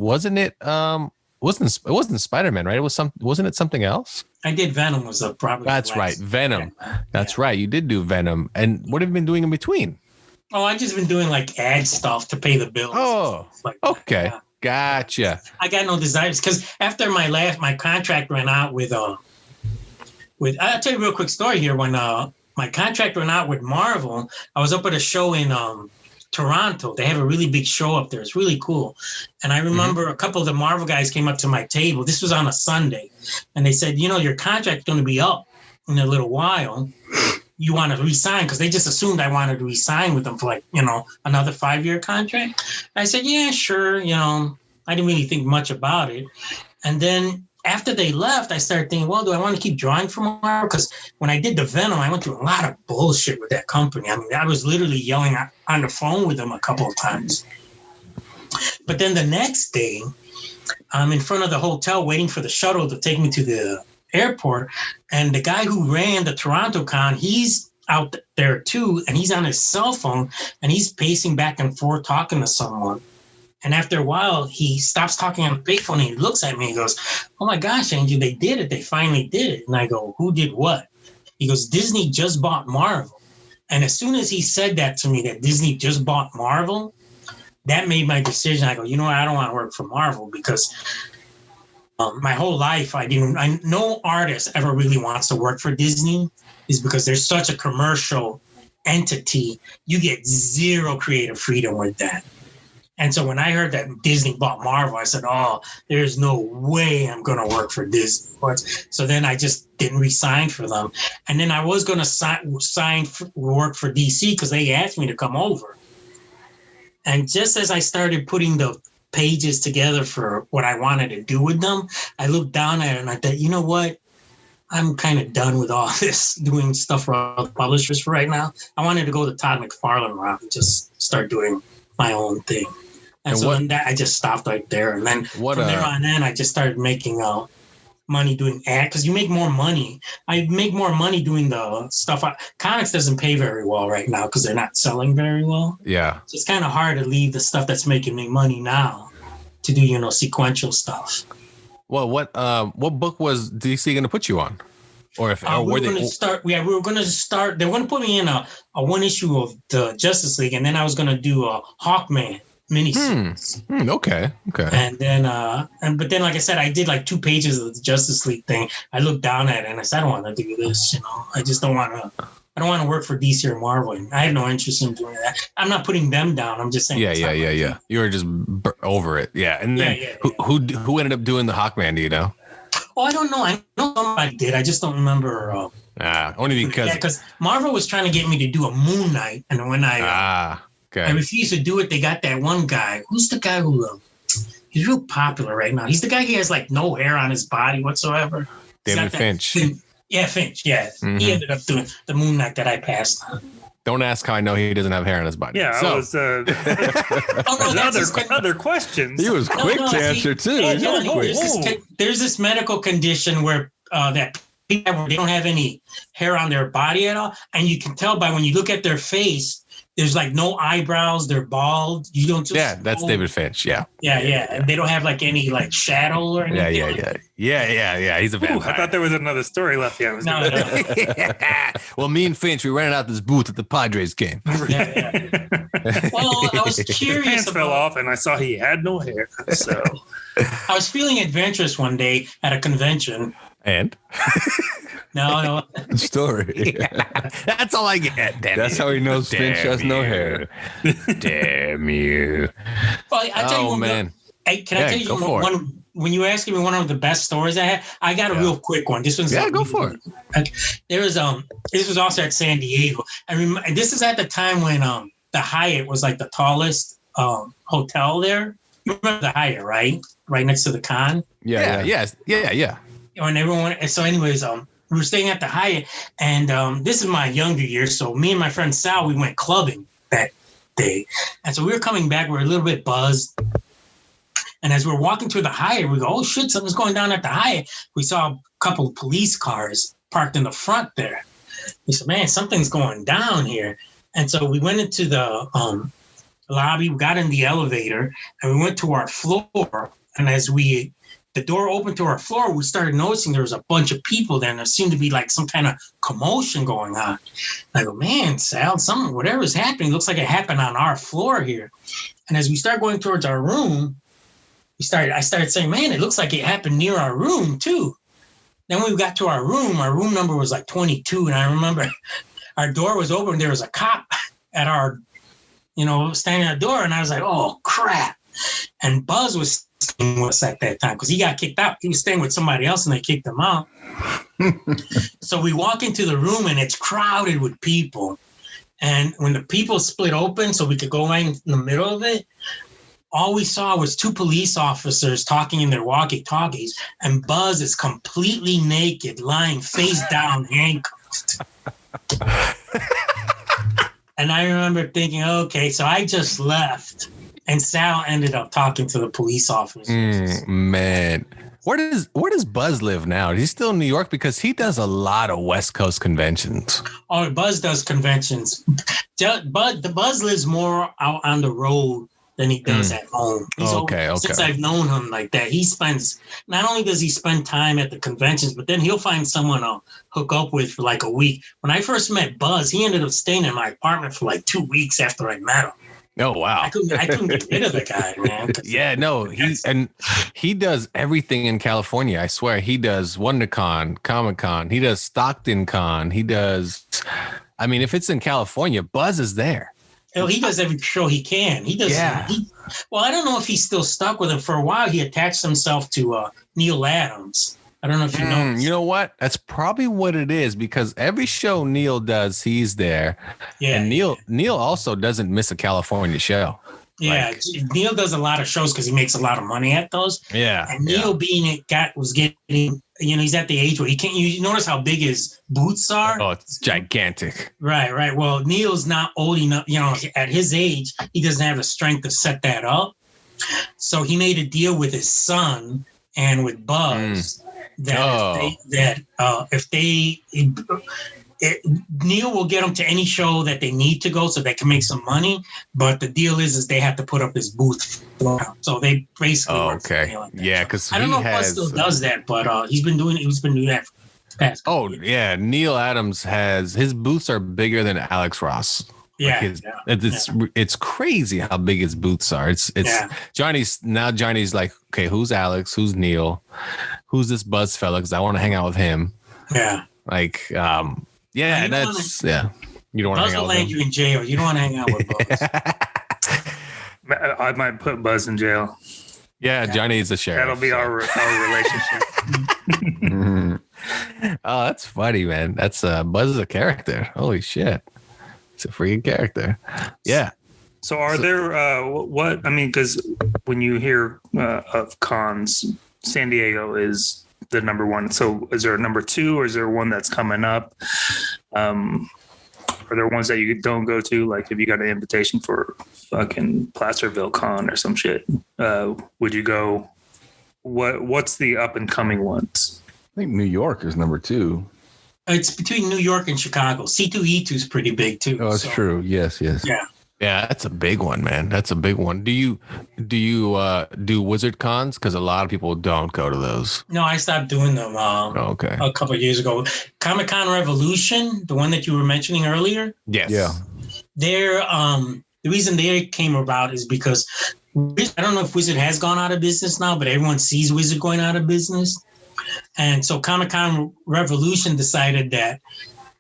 Speaker 3: Spider-Man, right? Wasn't it something else?
Speaker 4: I did Venom was a problem.
Speaker 3: That's right, Venom. That's right. You did do Venom. And what have you been doing in between?
Speaker 4: Oh, I've just been doing like ad stuff to pay the bills.
Speaker 3: Oh,
Speaker 4: like
Speaker 3: okay.
Speaker 4: Yeah.
Speaker 3: Gotcha.
Speaker 4: I got no desires because after my contract ran out with I'll tell you a real quick story here. When my contract ran out with Marvel, I was up at a show in Toronto. They have a really big show up there. It's really cool. And I remember a couple of the Marvel guys came up to my table. This was on a Sunday. And they said, your contract's going to be up in a little while. You want to resign? Because they just assumed I wanted to resign with them for another 5-year contract. I said, yeah, sure. I didn't really think much about it. And then after they left, I started thinking, well, do I want to keep drawing for Marvel? Because when I did the Venom, I went through a lot of bullshit with that company. I mean, I was literally yelling on the phone with them a couple of times. But then the next day, I'm in front of the hotel waiting for the shuttle to take me to the airport. And the guy who ran the Toronto con, he's out there too. And he's on his cell phone and he's pacing back and forth talking to someone. And after a while, he stops talking on the payphone and he looks at me and goes, oh my gosh, Angel, they did it. They finally did it. And I go, who did what? He goes, Disney just bought Marvel. And as soon as he said that to me, that Disney just bought Marvel, that made my decision. I go, I don't want to work for Marvel because my whole life, no artist ever really wants to work for Disney is because there's such a commercial entity. You get zero creative freedom with that. And so when I heard that Disney bought Marvel, I said, oh, there's no way I'm going to work for Disney. So then I just didn't resign for them. And then I was going to work for DC because they asked me to come over. And just as I started putting the pages together for what I wanted to do with them, I looked down at it and I thought, you know what? I'm kind of done with all this doing stuff for other publishers for right now. I wanted to go the Todd McFarlane route and just start doing my own thing. And so then I just stopped right there. And then from there on in, I just started making money doing ad because you make more money. I make more money doing the stuff. Comics doesn't pay very well right now because they're not selling very well.
Speaker 3: Yeah.
Speaker 4: So it's kind of hard to leave the stuff that's making me money now to do, sequential stuff.
Speaker 3: Well, what book was DC going to put you on? Or if
Speaker 4: we were going to start. Yeah, we were going to start. They were going to put me in a one issue of the Justice League, and then I was going to do a Hawkman miniseries.
Speaker 3: Okay.
Speaker 4: And then, but then, like I said, I did like 2 pages of the Justice League thing. I looked down at it and I said, I don't want to do this. I just don't want to. I don't want to work for DC or Marvel. I have no interest in doing that. I'm not putting them down. I'm just saying.
Speaker 3: Yeah. You were just over it. Yeah. And then who ended up doing the Hawkman? Do you know?
Speaker 4: Oh, I don't know. I know somebody did. I just don't remember.
Speaker 3: Only because
Speaker 4: Marvel was trying to get me to do a Moon Knight, and when I refused to do it, they got that one guy. Who's the guy who? He's real popular right now. He's the guy who has like no hair on his body whatsoever.
Speaker 3: David Finch.
Speaker 4: Finch. Yeah, he ended up doing the Moon Knight that I passed on.
Speaker 3: Don't ask how I know he doesn't have hair on his body.
Speaker 6: Yeah,
Speaker 3: so.
Speaker 6: I was. Other questions.
Speaker 5: He was quick to answer too.
Speaker 4: There's this medical condition where that people they don't have any hair on their body at all, and you can tell by when you look at their face. There's like no eyebrows. They're bald. You don't just.
Speaker 3: Yeah, that's David Finch. Yeah.
Speaker 4: And they don't have like any like shadow or anything.
Speaker 3: Yeah. He's a vampire.
Speaker 6: I thought there was another story left here.
Speaker 4: No.
Speaker 3: Well, me and Finch, we rented out this booth at the Padres game.
Speaker 4: Yeah. Well, I was curious.
Speaker 6: His pants fell off, and I saw he had no hair. So
Speaker 4: I was feeling adventurous one day at a convention.
Speaker 3: And.
Speaker 4: No.
Speaker 5: Story.
Speaker 3: That's all I get.
Speaker 5: That's how he knows Finch has no hair.
Speaker 3: Damn you.
Speaker 4: Well, I tell you, man. Can I tell you one? When you were asking me one of the best stories I had, I got a real quick one. This one's
Speaker 3: go for it.
Speaker 4: There was this was also at San Diego. I remember this is at the time when the Hyatt was like the tallest hotel there. You remember the Hyatt, right? Right next to the con.
Speaker 3: Yeah.
Speaker 4: And everyone. So, anyways, we were staying at the Hyatt, and this is my younger years. So me and my friend Sal, we went clubbing that day. And so we were coming back. We were a little bit buzzed. And as we were walking through the Hyatt, we go, oh, shit, something's going down at the Hyatt. We saw a couple of police cars parked in the front there. We said, man, something's going down here. And so we went into the lobby. We got in the elevator, and we went to our floor. And as the door opened to our floor, we started noticing there was a bunch of people there, and there seemed to be like some kind of commotion going on. And I go, man, Sal, whatever's happening looks like it happened on our floor here. And as we start going towards our room, I started saying, man, it looks like it happened near our room too. Then when we got to our room number was like 22, and I remember our door was open. There was a cop at our, standing at the door, and I was like, oh crap. And Buzz was staying with us at that time because he got kicked out. He was staying with somebody else, and they kicked him out. So we walk into the room, and it's crowded with people. And when the people split open so we could go right in the middle of it, all we saw was 2 police officers talking in their walkie-talkies, and Buzz is completely naked, lying face down, handcuffed. And I remember thinking, okay, so I just left. And Sal ended up talking to the police officers.
Speaker 3: Man, where does Buzz live now? He's still in New York because he does a lot of West Coast conventions.
Speaker 4: Oh, Buzz does conventions. But the Buzz lives more out on the road than he does at home.
Speaker 3: Okay.
Speaker 4: Since I've known him like that, not only does he spend time at the conventions, but then he'll find someone to hook up with for like a week. When I first met Buzz, he ended up staying in my apartment for like 2 weeks after I met him.
Speaker 3: Oh wow!
Speaker 4: I couldn't get rid of the guy, man.
Speaker 3: Yeah, no, he does everything in California. I swear, he does WonderCon, Comic-Con, he does Stockton Con, he does. I mean, if it's in California, Buzz is there.
Speaker 4: Oh, he does every show he can. He does. Yeah. Well, I don't know if he's still stuck with him. For a while, he attached himself to Neil Adams. I don't know if you know.
Speaker 3: You know what? That's probably what it is because every show Neil does, he's there. Yeah. And Neil also doesn't miss a California show.
Speaker 4: Yeah, Neil does a lot of shows because he makes a lot of money at those.
Speaker 3: Yeah.
Speaker 4: And Neil was getting, he's at the age where he can't. You notice how big his boots are?
Speaker 3: Oh, it's gigantic.
Speaker 4: Right. Well, Neil's not old enough. At his age, he doesn't have the strength to set that up. So he made a deal with his son and with Buzz Neil will get them to any show that they need to go so they can make some money. But the deal is they have to put up his booth. So they basically work for Neil like that.
Speaker 3: Yeah, because
Speaker 4: I don't know if Buzz still does that, but he's been doing that for the past couple years.
Speaker 3: Yeah, Neil Adams his booths are bigger than Alex Ross.
Speaker 4: Yeah,
Speaker 3: it's crazy how big his booths are. It's Johnny's like, okay, who's Alex? Who's Neil? Who's this Buzz fella? Because I want to hang out with him.
Speaker 4: Yeah,
Speaker 3: like You don't want to
Speaker 4: Buzz
Speaker 3: hang out
Speaker 4: will
Speaker 3: with
Speaker 4: land
Speaker 3: him.
Speaker 4: you in jail. You don't want to hang out with Buzz.
Speaker 6: I might put Buzz in jail.
Speaker 3: Yeah, Johnny's a sheriff.
Speaker 6: That'll be our relationship.
Speaker 3: Oh, that's funny, man. That's Buzz is a character. Holy shit. It's a freaking character. Yeah.
Speaker 6: So are there what I mean, because when you hear of cons, San Diego is the number one. So is there a number two, or is there one that's coming up? Are there ones that you don't go to? Like if you got an invitation for fucking Placerville Con or some shit, would you go? What's the up and coming ones?
Speaker 5: I think New York is number 2.
Speaker 4: It's between New York and Chicago. C2E2 is pretty big too.
Speaker 5: Oh, that's true. Yes.
Speaker 4: Yeah.
Speaker 3: Yeah, that's a big one, man. That's a big one. Do you do Wizard Cons? Because a lot of people don't go to those.
Speaker 4: No, I stopped doing them a couple of years ago. Comic-Con Revolution, the one that you were mentioning earlier.
Speaker 3: Yes.
Speaker 5: Yeah.
Speaker 4: They're the reason they came about is because I don't know if Wizard has gone out of business now, but everyone sees Wizard going out of business. And so Comic-Con Revolution decided that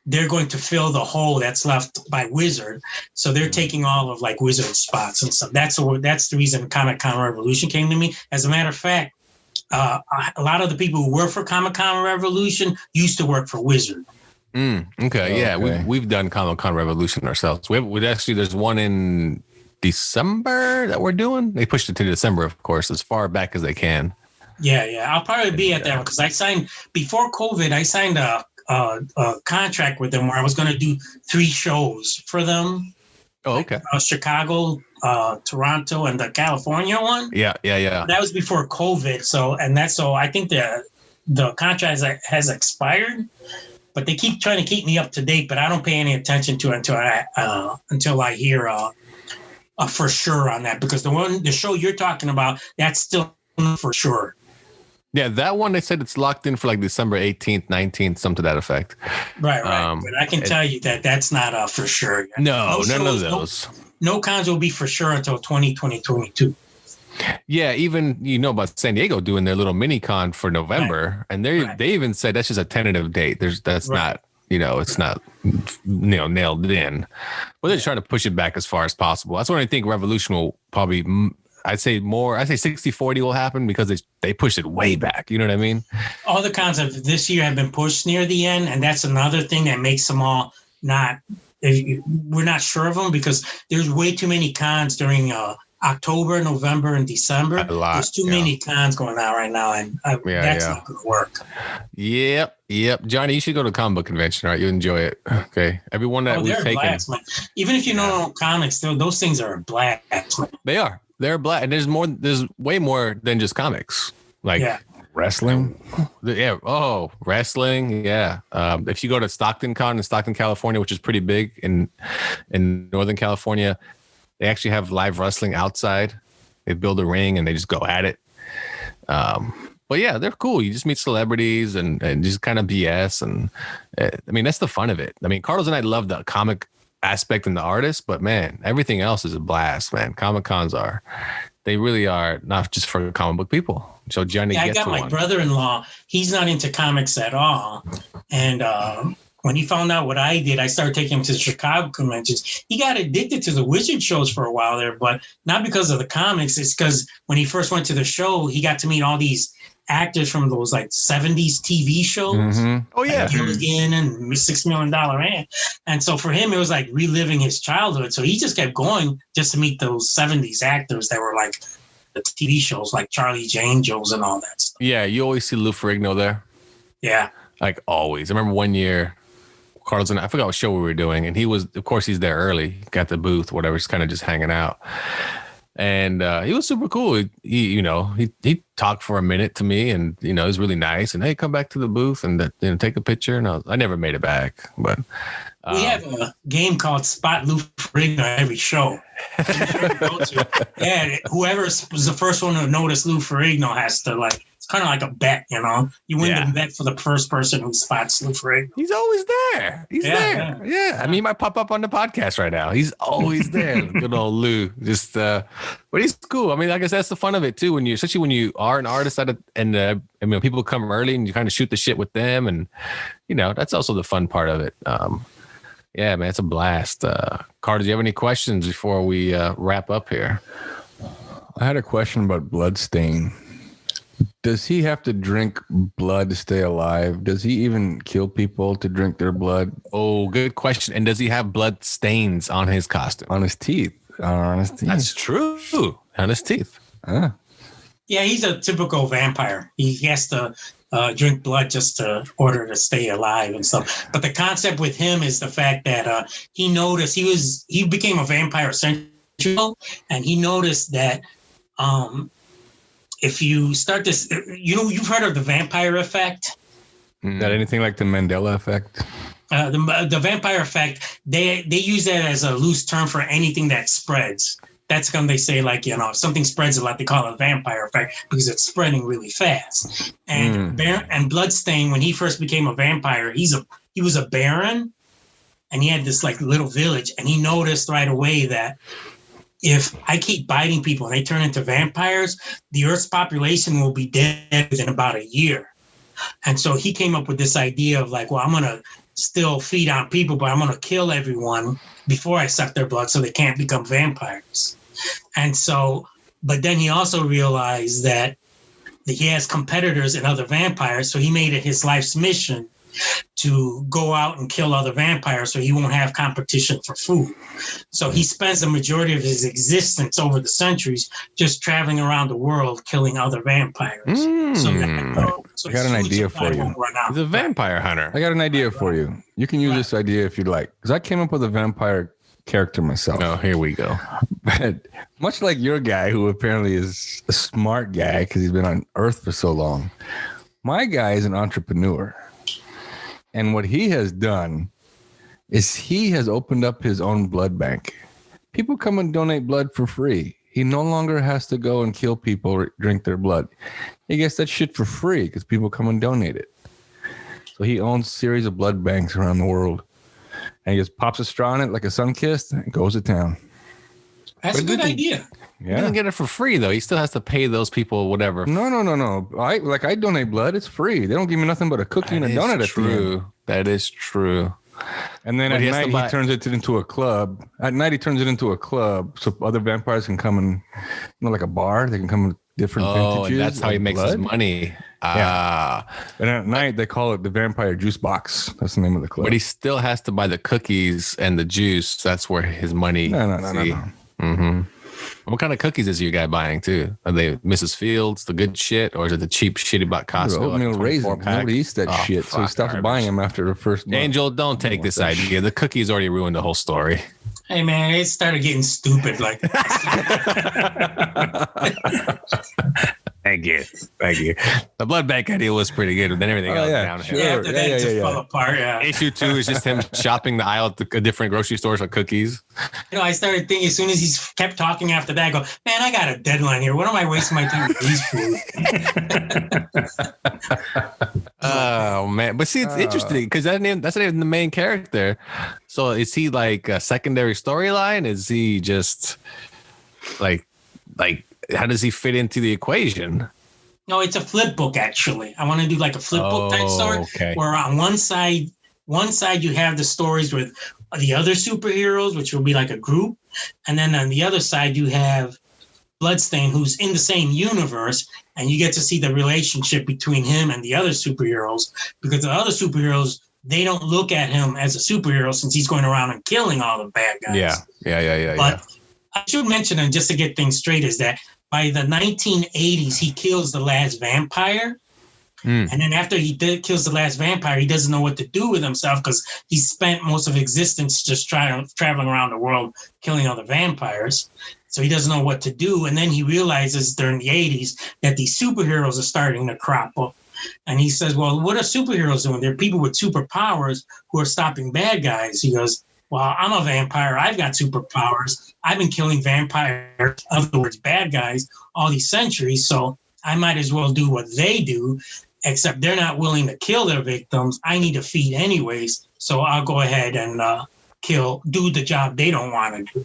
Speaker 4: they're going to fill the hole that's left by Wizard. So they're taking all of like Wizard spots and stuff. That's the reason Comic-Con Revolution came to me. As a matter of fact, a lot of the people who work for Comic-Con Revolution used to work for Wizard.
Speaker 3: Okay. Yeah. We've done Comic-Con Revolution ourselves. We actually, there's one in December that we're doing. They pushed it to December, of course, as far back as they can.
Speaker 4: Yeah. I'll probably be at that one because I signed before COVID. I signed a contract with them where I was going to do 3 shows for them.
Speaker 3: Oh, okay.
Speaker 4: Chicago, Toronto, and the California one.
Speaker 3: Yeah.
Speaker 4: That was before COVID. So I think the contract has expired, but they keep trying to keep me up to date. But I don't pay any attention to it until I hear for sure on that, because the show you're talking about, that's still for sure.
Speaker 3: Yeah, that one, they said it's locked in for like December 18th, 19th, something to that effect.
Speaker 4: Right. But I can tell you that's not for sure.
Speaker 3: No, none of those.
Speaker 4: No cons will be for sure until 2022.
Speaker 3: Yeah, even about San Diego doing their little mini con for November, and they even said that's just a tentative date. Not, it's not nailed in. But they're trying to push it back as far as possible. That's when I think Revolution will probably. I'd say 60-40 will happen because they pushed it way back. You know what I mean?
Speaker 4: All the cons of this year have been pushed near the end. And that's another thing that makes them all we're not sure of them, because there's way too many cons during October, November, and December.
Speaker 3: A lot.
Speaker 4: There's too many cons going on right now. And that's not going to work.
Speaker 3: Yep. Johnny, you should go to a comic book convention, all right? You enjoy it. Okay. Everyone that we've taken.
Speaker 4: Blast, even if you know comics, those things are a blast.
Speaker 3: They are. They're black, and there's way more than just comics. Like
Speaker 5: wrestling.
Speaker 3: Yeah. Oh, wrestling. Yeah. If you go to Stockton Con in Stockton, California, which is pretty big in Northern California, they actually have live wrestling outside. They build a ring and they just go at it. But yeah, they're cool. You just meet celebrities and just kind of BS. And that's the fun of it. Carlos and I love the comic aspect and the artist, but man, everything else is a blast, man. Comic Cons they really are not just for comic book people. So Johnny,
Speaker 4: I got my brother-in-law. He's not into comics at all, and when he found out what I did, I started taking him to the Chicago conventions. He got addicted to the Wizard shows for a while there, but not because of the comics. It's because when he first went to the show, he got to meet all these actors from those like 70s TV shows.
Speaker 3: Mm-hmm. Oh yeah,
Speaker 4: like Gilligan and $6 Million Man. And so for him, it was like reliving his childhood. So he just kept going just to meet those 70s actors that were like the TV shows, like Charlie Angels and all that stuff.
Speaker 3: Yeah, you always see Lou Ferrigno there.
Speaker 4: Yeah,
Speaker 3: like always. I remember one year, Carlos and I forgot what show we were doing, and he was, of course, he's there early, got the booth, whatever, just kind of just hanging out. And he was super cool. He talked for a minute to me, and he was really nice. And hey, come back to the booth and take a picture. And I never made it back, but
Speaker 4: we have a game called Spot Lou Ferrigno every show. Yeah, whoever was the first one to notice Lou Ferrigno has to it's kind of like a bet, You win the bet for the first person who spots Lou Ferrigno.
Speaker 3: He's always there. He's there. Yeah. I mean, he might pop up on the podcast right now. He's always there. Good old Lou. Just, but he's cool. I mean, I guess that's the fun of it too. Especially when you are an artist and people come early and you kind of shoot the shit with them, and that's also the fun part of it. Yeah, man, it's a blast. Carter, do you have any questions before we wrap up here?
Speaker 5: I had a question about Bloodstain. Does he have to drink blood to stay alive? Does he even kill people to drink their blood?
Speaker 3: Oh, good question. And does he have blood stains on his costume?
Speaker 5: On his teeth.
Speaker 3: That's true. On his teeth.
Speaker 5: Huh.
Speaker 4: Yeah, he's a typical vampire. He has to drink blood just to order to stay alive and stuff. But the concept with him is the fact that he noticed he became a vampire central, and he noticed that if you start this, you've heard of the vampire effect.
Speaker 5: That anything like the Mandela effect?
Speaker 4: The vampire effect, they use that as a loose term for anything that spreads. That's when they say, if something spreads a lot, they call it a vampire effect because it's spreading really fast. And and Bloodstain, when he first became a vampire, he was a baron, and he had this little village, and he noticed right away that if I keep biting people and they turn into vampires, the Earth's population will be dead within about a year. And so he came up with this idea of I'm going to still feed on people, but I'm going to kill everyone before I suck their blood so they can't become vampires. And so, but then he also realized that he has competitors and other vampires. So he made it his life's mission to go out and kill other vampires so he won't have competition for food. So he spends the majority of his existence over the centuries just traveling around the world killing other vampires.
Speaker 5: I got an idea for you.
Speaker 3: He's a vampire hunter.
Speaker 5: I got an idea for you. You can use this idea if you'd like, because I came up with a vampire character myself.
Speaker 3: Oh, here we go.
Speaker 5: But much like your guy, who apparently is a smart guy because he's been on Earth for so long, my guy is an entrepreneur. And what he has done is he has opened up his own blood bank. People come and donate blood for free. He no longer has to go and kill people or drink their blood. He gets that shit for free because people come and donate it. So he owns a series of blood banks around the world. And he just pops a straw in it like a sun-kissed and goes to town.
Speaker 4: That's a good idea.
Speaker 3: Yeah. He doesn't get it for free, though. He still has to pay those people whatever.
Speaker 5: No. I donate blood. It's free. They don't give me nothing but a cookie and a donut at the end.
Speaker 3: That is true.
Speaker 5: And then at night, he turns it into a club. At night, he turns it into a club so other vampires can come and, like a bar, they can come with different vintages.
Speaker 3: And that's how he makes his money.
Speaker 5: Yeah. And at night, they call it the Vampire Juice Box. That's the name of the club.
Speaker 3: But he still has to buy the cookies and the juice. That's where his money.
Speaker 5: No.
Speaker 3: Mm-hmm. What kind of cookies is your guy buying too? Are they Mrs. Fields, the good shit, or is it the cheap shit about Costco?
Speaker 5: Oatmeal raisin. Nobody eats that shit, so he stops buying them after the first month.
Speaker 3: Angel, don't take this idea. The cookies already ruined the whole story.
Speaker 4: Hey man, it started getting stupid like
Speaker 3: Thank you. The blood bank idea was pretty good, but then everything else downhill.
Speaker 5: Sure.
Speaker 4: Yeah, after that, it just fell apart. Yeah.
Speaker 3: Issue 2 is just him shopping the aisle at the different grocery stores for cookies.
Speaker 4: I started thinking as soon as he kept talking after that, I go, man, I got a deadline here. What am I wasting my time with these fools?
Speaker 3: Oh man, but see, it's interesting because that's not even the main character. So is he like a secondary storyline? Is he just like? How does he fit into the equation?
Speaker 4: No, it's a flip book, actually. I want to do like a flip book type story.
Speaker 3: Okay.
Speaker 4: Where on one side you have the stories with the other superheroes, which will be like a group. And then on the other side, you have Bloodstain, who's in the same universe. And you get to see the relationship between him and the other superheroes. Because the other superheroes, they don't look at him as a superhero since he's going around and killing all the bad guys.
Speaker 3: Yeah.
Speaker 4: But I should mention, and just to get things straight, is that by the 1980s, he kills the last vampire. And then after he kills the last vampire, he doesn't know what to do with himself because he spent most of existence just traveling around the world killing other vampires. So he doesn't know what to do. And then he realizes during the 80s that these superheroes are starting to crop up. And he says, well, what are superheroes doing? They're people with superpowers who are stopping bad guys. He goes, well, I'm a vampire. I've got superpowers. I've been killing vampires, in other words, bad guys, all these centuries. So I might as well do what they do, except they're not willing to kill their victims. I need to feed anyways. So I'll go ahead and do the job they don't want to do.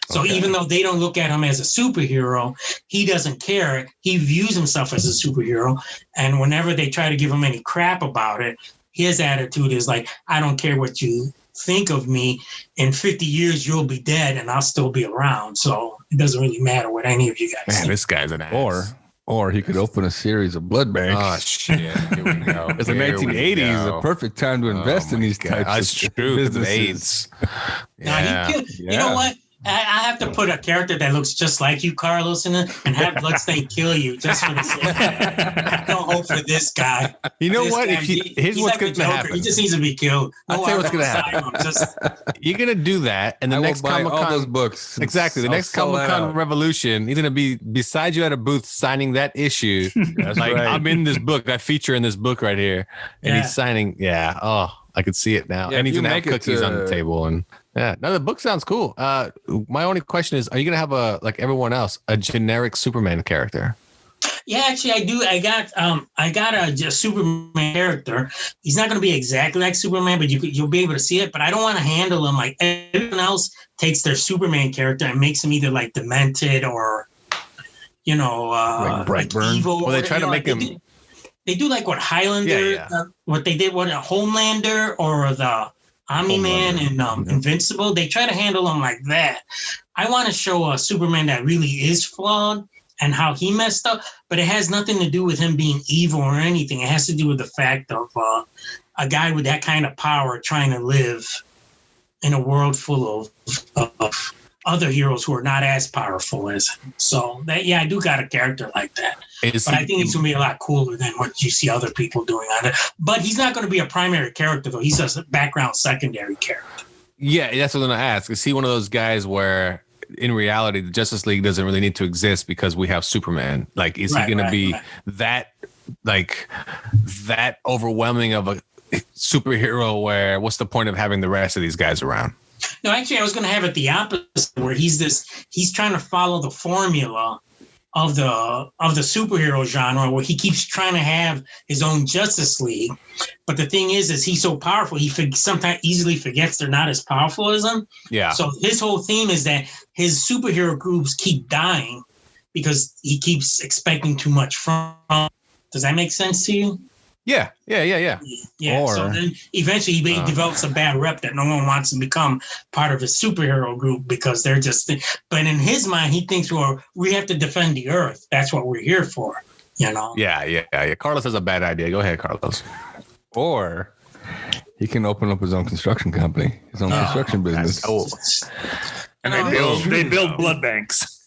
Speaker 4: So even though they don't look at him as a superhero, he doesn't care. He views himself as a superhero. And whenever they try to give him any crap about it, his attitude is like, I don't care what you think of me. In 50 years, you'll be dead and I'll still be around. So it doesn't really matter what any of you guys think.
Speaker 3: This guy's an ass.
Speaker 5: Or he could open a series of blood banks.
Speaker 3: Oh, shit. Here we go.
Speaker 5: It's the 1980s, a perfect time to invest in these types of businesses.
Speaker 4: You know what? I have to put a character that looks just like you, Carlos, in it and have Bloodstain kill you just for the sake of it. I don't hope for this guy.
Speaker 3: You know what? Here's what's going to happen.
Speaker 4: He just needs to be killed.
Speaker 3: I'll tell you what's going to happen. You're going to do that, and the next Comic-Con,
Speaker 5: all those books.
Speaker 3: Exactly. The next Comic-Con Revolution, he's going to be beside you at a booth signing that issue. That's like, right. I'm in this book. I feature in this book right here. And he's signing. Yeah. Oh, I could see it now. Yeah, and he's going to have cookies on the table. And yeah, no, the book sounds cool. My only question is, are you going to have like everyone else, a generic Superman character?
Speaker 4: Yeah, actually, I do. I got a Superman character. He's not going to be exactly like Superman, but you'll be able to see it. But I don't want to handle him like everyone else takes their Superman character and makes him either like demented or, like evil.
Speaker 3: Well, they try to make him.
Speaker 4: They do like what Highlander, what they did, what a Homelander or the Omni-Man and Invincible. They try to handle him like that. I want to show a Superman that really is flawed and how he messed up, but it has nothing to do with him being evil or anything. It has to do with the fact of a guy with that kind of power trying to live in a world full of other heroes who are not as powerful as him. So that, I do got a character like that. But I think it's going to be a lot cooler than what you see other people doing on it. But he's not going to be a primary character, though. He's a background secondary character.
Speaker 3: Yeah, that's what I'm going to ask. Is he one of those guys where, in reality, the Justice League doesn't really need to exist because we have Superman? Like, is he going to be that overwhelming of a superhero where what's the point of having the rest of these guys around?
Speaker 4: No, actually, I was going to have it the opposite, where he's trying to follow the formula of the superhero genre, where he keeps trying to have his own Justice League. But the thing is he's so powerful, he sometimes easily forgets they're not as powerful as him. Yeah. So his whole theme is that his superhero groups keep dying because he keeps expecting too much from them. Does that make sense to you?
Speaker 3: Yeah.
Speaker 4: So then eventually he develops a bad rep that no one wants to become part of his superhero group because they're just. But in his mind, he thinks, well, we have to defend the Earth. That's what we're here for.
Speaker 3: Yeah. Carlos has a bad idea. Go ahead, Carlos.
Speaker 5: Or he can open up his own construction company, his own construction business.
Speaker 3: Cool.
Speaker 6: And they build blood banks.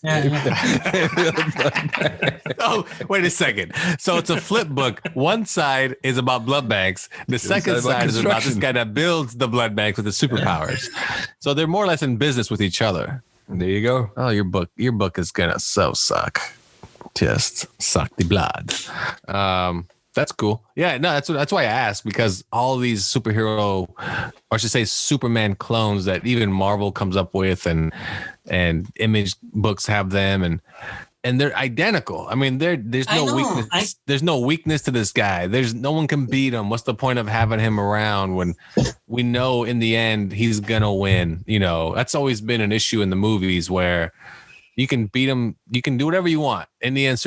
Speaker 3: Oh, wait a second. So it's a flip book. One side is about blood banks. The second side is about this guy that builds the blood banks with his superpowers. So they're more or less in business with each other.
Speaker 5: There you go.
Speaker 3: Oh, your book is gonna suck. Just suck the blood. That's cool. Yeah, no, that's why I asked, because all these superhero, or I should say Superman clones that even Marvel comes up with and Image books have them and they're identical. I mean, there's no weakness. There's no weakness to this guy. There's no one can beat him. What's the point of having him around when we know in the end he's gonna win? That's always been an issue in the movies where you can beat him, you can do whatever you want. In the end,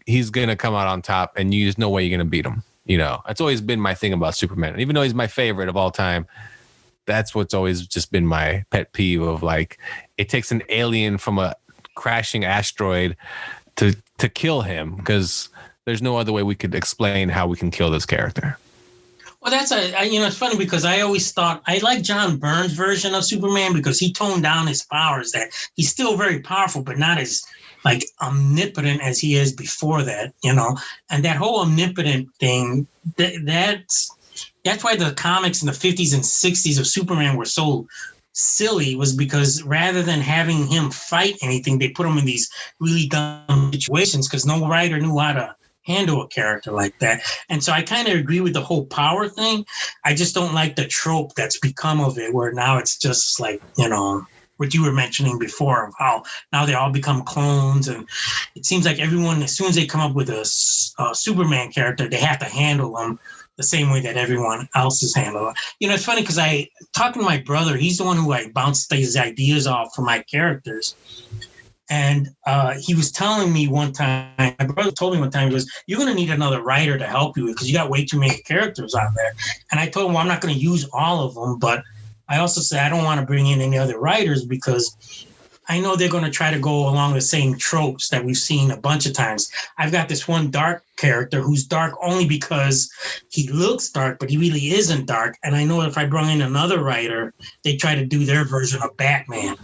Speaker 3: he's gonna come out on top, and there's no way you're gonna beat him. That's always been my thing about Superman. And even though he's my favorite of all time, that's what's always just been my pet peeve of, like, it takes an alien from a crashing asteroid to kill him, because there's no other way we could explain how we can kill this character.
Speaker 4: Well, it's funny because I always thought I like John Byrne's version of Superman because he toned down his powers. That he's still very powerful, but not as like omnipotent as he is before that, you know. And that whole omnipotent thing, that's why the comics in the 50s and 60s of Superman were so silly, was because rather than having him fight anything, they put him in these really dumb situations because no writer knew how to handle a character like that. And so I kind of agree with the whole power thing. I just don't like the trope that's become of it, where now it's just like, you know, what you were mentioning before of how now they all become clones. And it seems like everyone, as soon as they come up with a Superman character, they have to handle them the same way that everyone else is handled. You know, it's funny because I talking to my brother, he's the one who I bounced these ideas off for my characters. And he was telling me one time, my brother told me one time, he goes, "You're going to need another writer to help you because you got way too many characters out there." And I told him, well, I'm not going to use all of them, but I also said I don't want to bring in any other writers because I know they're going to try to go along the same tropes that we've seen a bunch of times. I've got this one dark character who's dark only because he looks dark, but he really isn't dark. And I know if I bring in another writer, they try to do their version of Batman.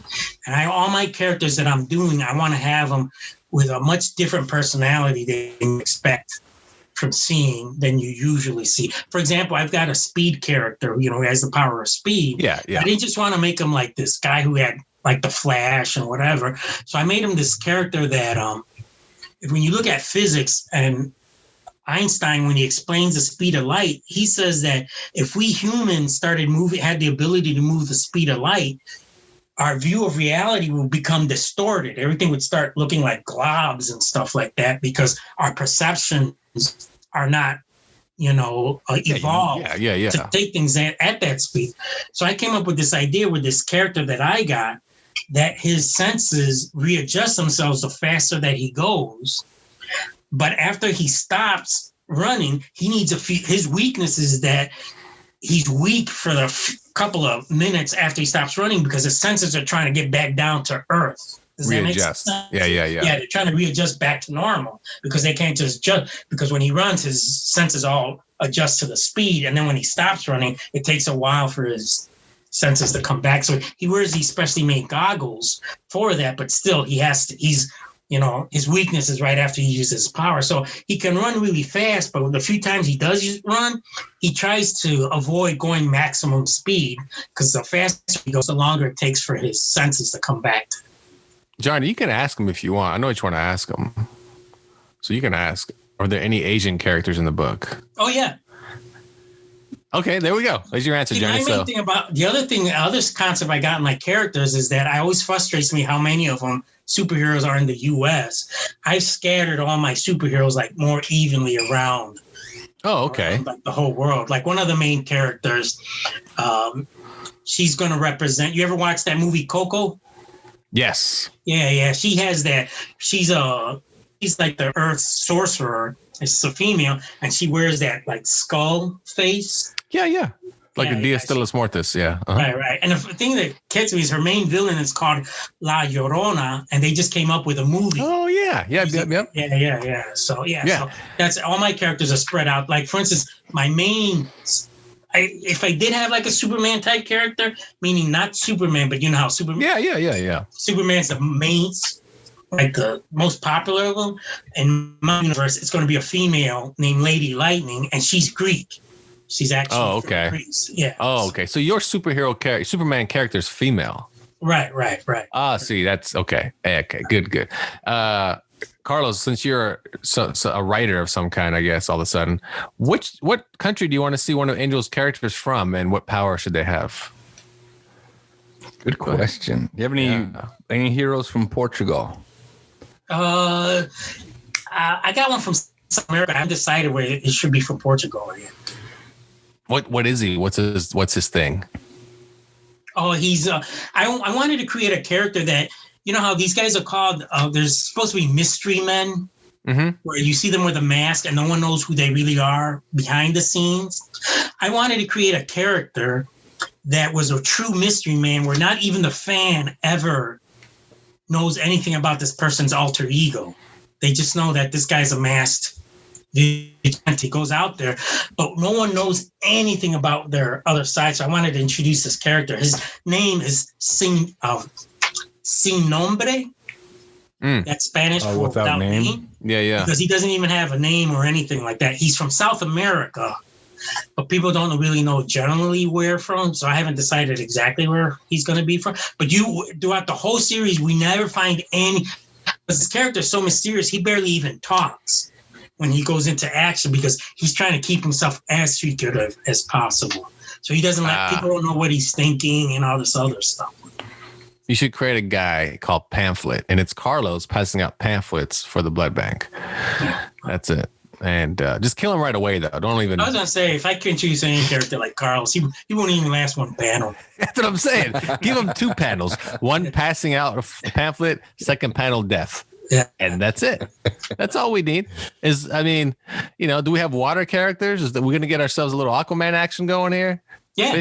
Speaker 4: And all my characters that I'm doing, I want to have them with a much different personality than you expect from seeing than you usually see. For example, I've got a speed character, you know, who has the power of speed.
Speaker 3: Yeah.
Speaker 4: I didn't just want to make him like this guy who had like the Flash and whatever. So I made him this character that when you look at physics and Einstein, when he explains the speed of light, he says that if we humans had the ability to move the speed of light, our view of reality will become distorted. Everything would start looking like globs and stuff like that because our perceptions are not, you know, evolved to take things at that speed. So I came up with this idea with this character that I got, that his senses readjust themselves the faster that he goes. But after he stops running, he needs his weakness is that he's weak for the couple of minutes after he stops running because his senses are trying to get back down to earth. Does that make sense?
Speaker 3: Yeah.
Speaker 4: Yeah, they're trying to readjust back to normal because they can't just adjust, because when he runs, his senses all adjust to the speed. And then when he stops running, it takes a while for his senses to come back. So he wears these specially made goggles for that, but still he's you know, his weakness is right after he uses his power. So he can run really fast, but the few times he does run, he tries to avoid going maximum speed because the faster he goes, the longer it takes for his senses to come back.
Speaker 3: Johnny, you can ask him if you want. I know what you want to ask him. So you can ask, are there any Asian characters in the book?
Speaker 4: Oh, yeah.
Speaker 3: Okay, there we go. There's your answer, Johnny.
Speaker 4: The other concept I got in my characters is that it always frustrates me how many of them superheroes are in the U.S. I've scattered all my superheroes like more evenly around.
Speaker 3: Oh, okay.
Speaker 4: Like the whole world. Like one of the main characters, she's going to represent. You ever watch that movie Coco?
Speaker 3: Yes.
Speaker 4: Yeah. She has that. She's like the Earth's sorcerer. It's a female, and she wears that like skull face.
Speaker 3: Yeah. Like a Dia Stilis Mortis, yeah. Uh-huh.
Speaker 4: Right. And the thing that gets me is her main villain is called La Llorona, and they just came up with a movie.
Speaker 3: Oh, yeah. Yep.
Speaker 4: Yeah. So that's all my characters are spread out. Like, for instance, my main... if I did have like a Superman type character, meaning not Superman, but you know how Superman...
Speaker 3: Yeah.
Speaker 4: Superman's the main... like the most popular of them. In my universe, it's going to be a female named Lady Lightning, and she's Greek. She's actually from Greece. Yeah.
Speaker 3: Oh, okay. So your Superman character is female.
Speaker 4: Right.
Speaker 3: See, that's okay. Okay, good. Carlos, since you're a writer of some kind, I guess, all of a sudden, what country do you want to see one of Angel's characters from, and what power should they have?
Speaker 5: Good question. Do you have any heroes from Portugal?
Speaker 4: I got one from South America. I decided where it should be from Portugal again.
Speaker 3: What is he? What's his thing?
Speaker 4: Oh, he's I wanted to create a character that, you know how these guys are called, there's supposed to be mystery men, where you see them with a mask and no one knows who they really are behind the scenes. I wanted to create a character that was a true mystery man where not even the fan ever knows anything about this person's alter ego. They just know that this guy's a masked vigilante, goes out there, but no one knows anything about their other side. So I wanted to introduce this character. His name is Sin Nombre, That's Spanish for without name.
Speaker 3: Yeah.
Speaker 4: Because he doesn't even have a name or anything like that. He's from South America, but people don't really know generally where from. So I haven't decided exactly where he's going to be from. But throughout the whole series, we never find any. Because his character is so mysterious, he barely even talks when he goes into action because he's trying to keep himself as secretive as possible. So he doesn't let people don't know what he's thinking and all this other stuff.
Speaker 3: You should create a guy called Pamphlet, and it's Carlos passing out pamphlets for the blood bank. That's it. And just kill him right away, though. Don't even.
Speaker 4: I was gonna say, if I could choose any character like Carlos, he won't even last one panel.
Speaker 3: That's what I'm saying. Give him 2 panels. One passing out a pamphlet, second panel death.
Speaker 4: Yeah.
Speaker 3: And that's it. That's all we need. Do we have water characters? Is that we're gonna get ourselves a little Aquaman action going here?
Speaker 4: Yeah.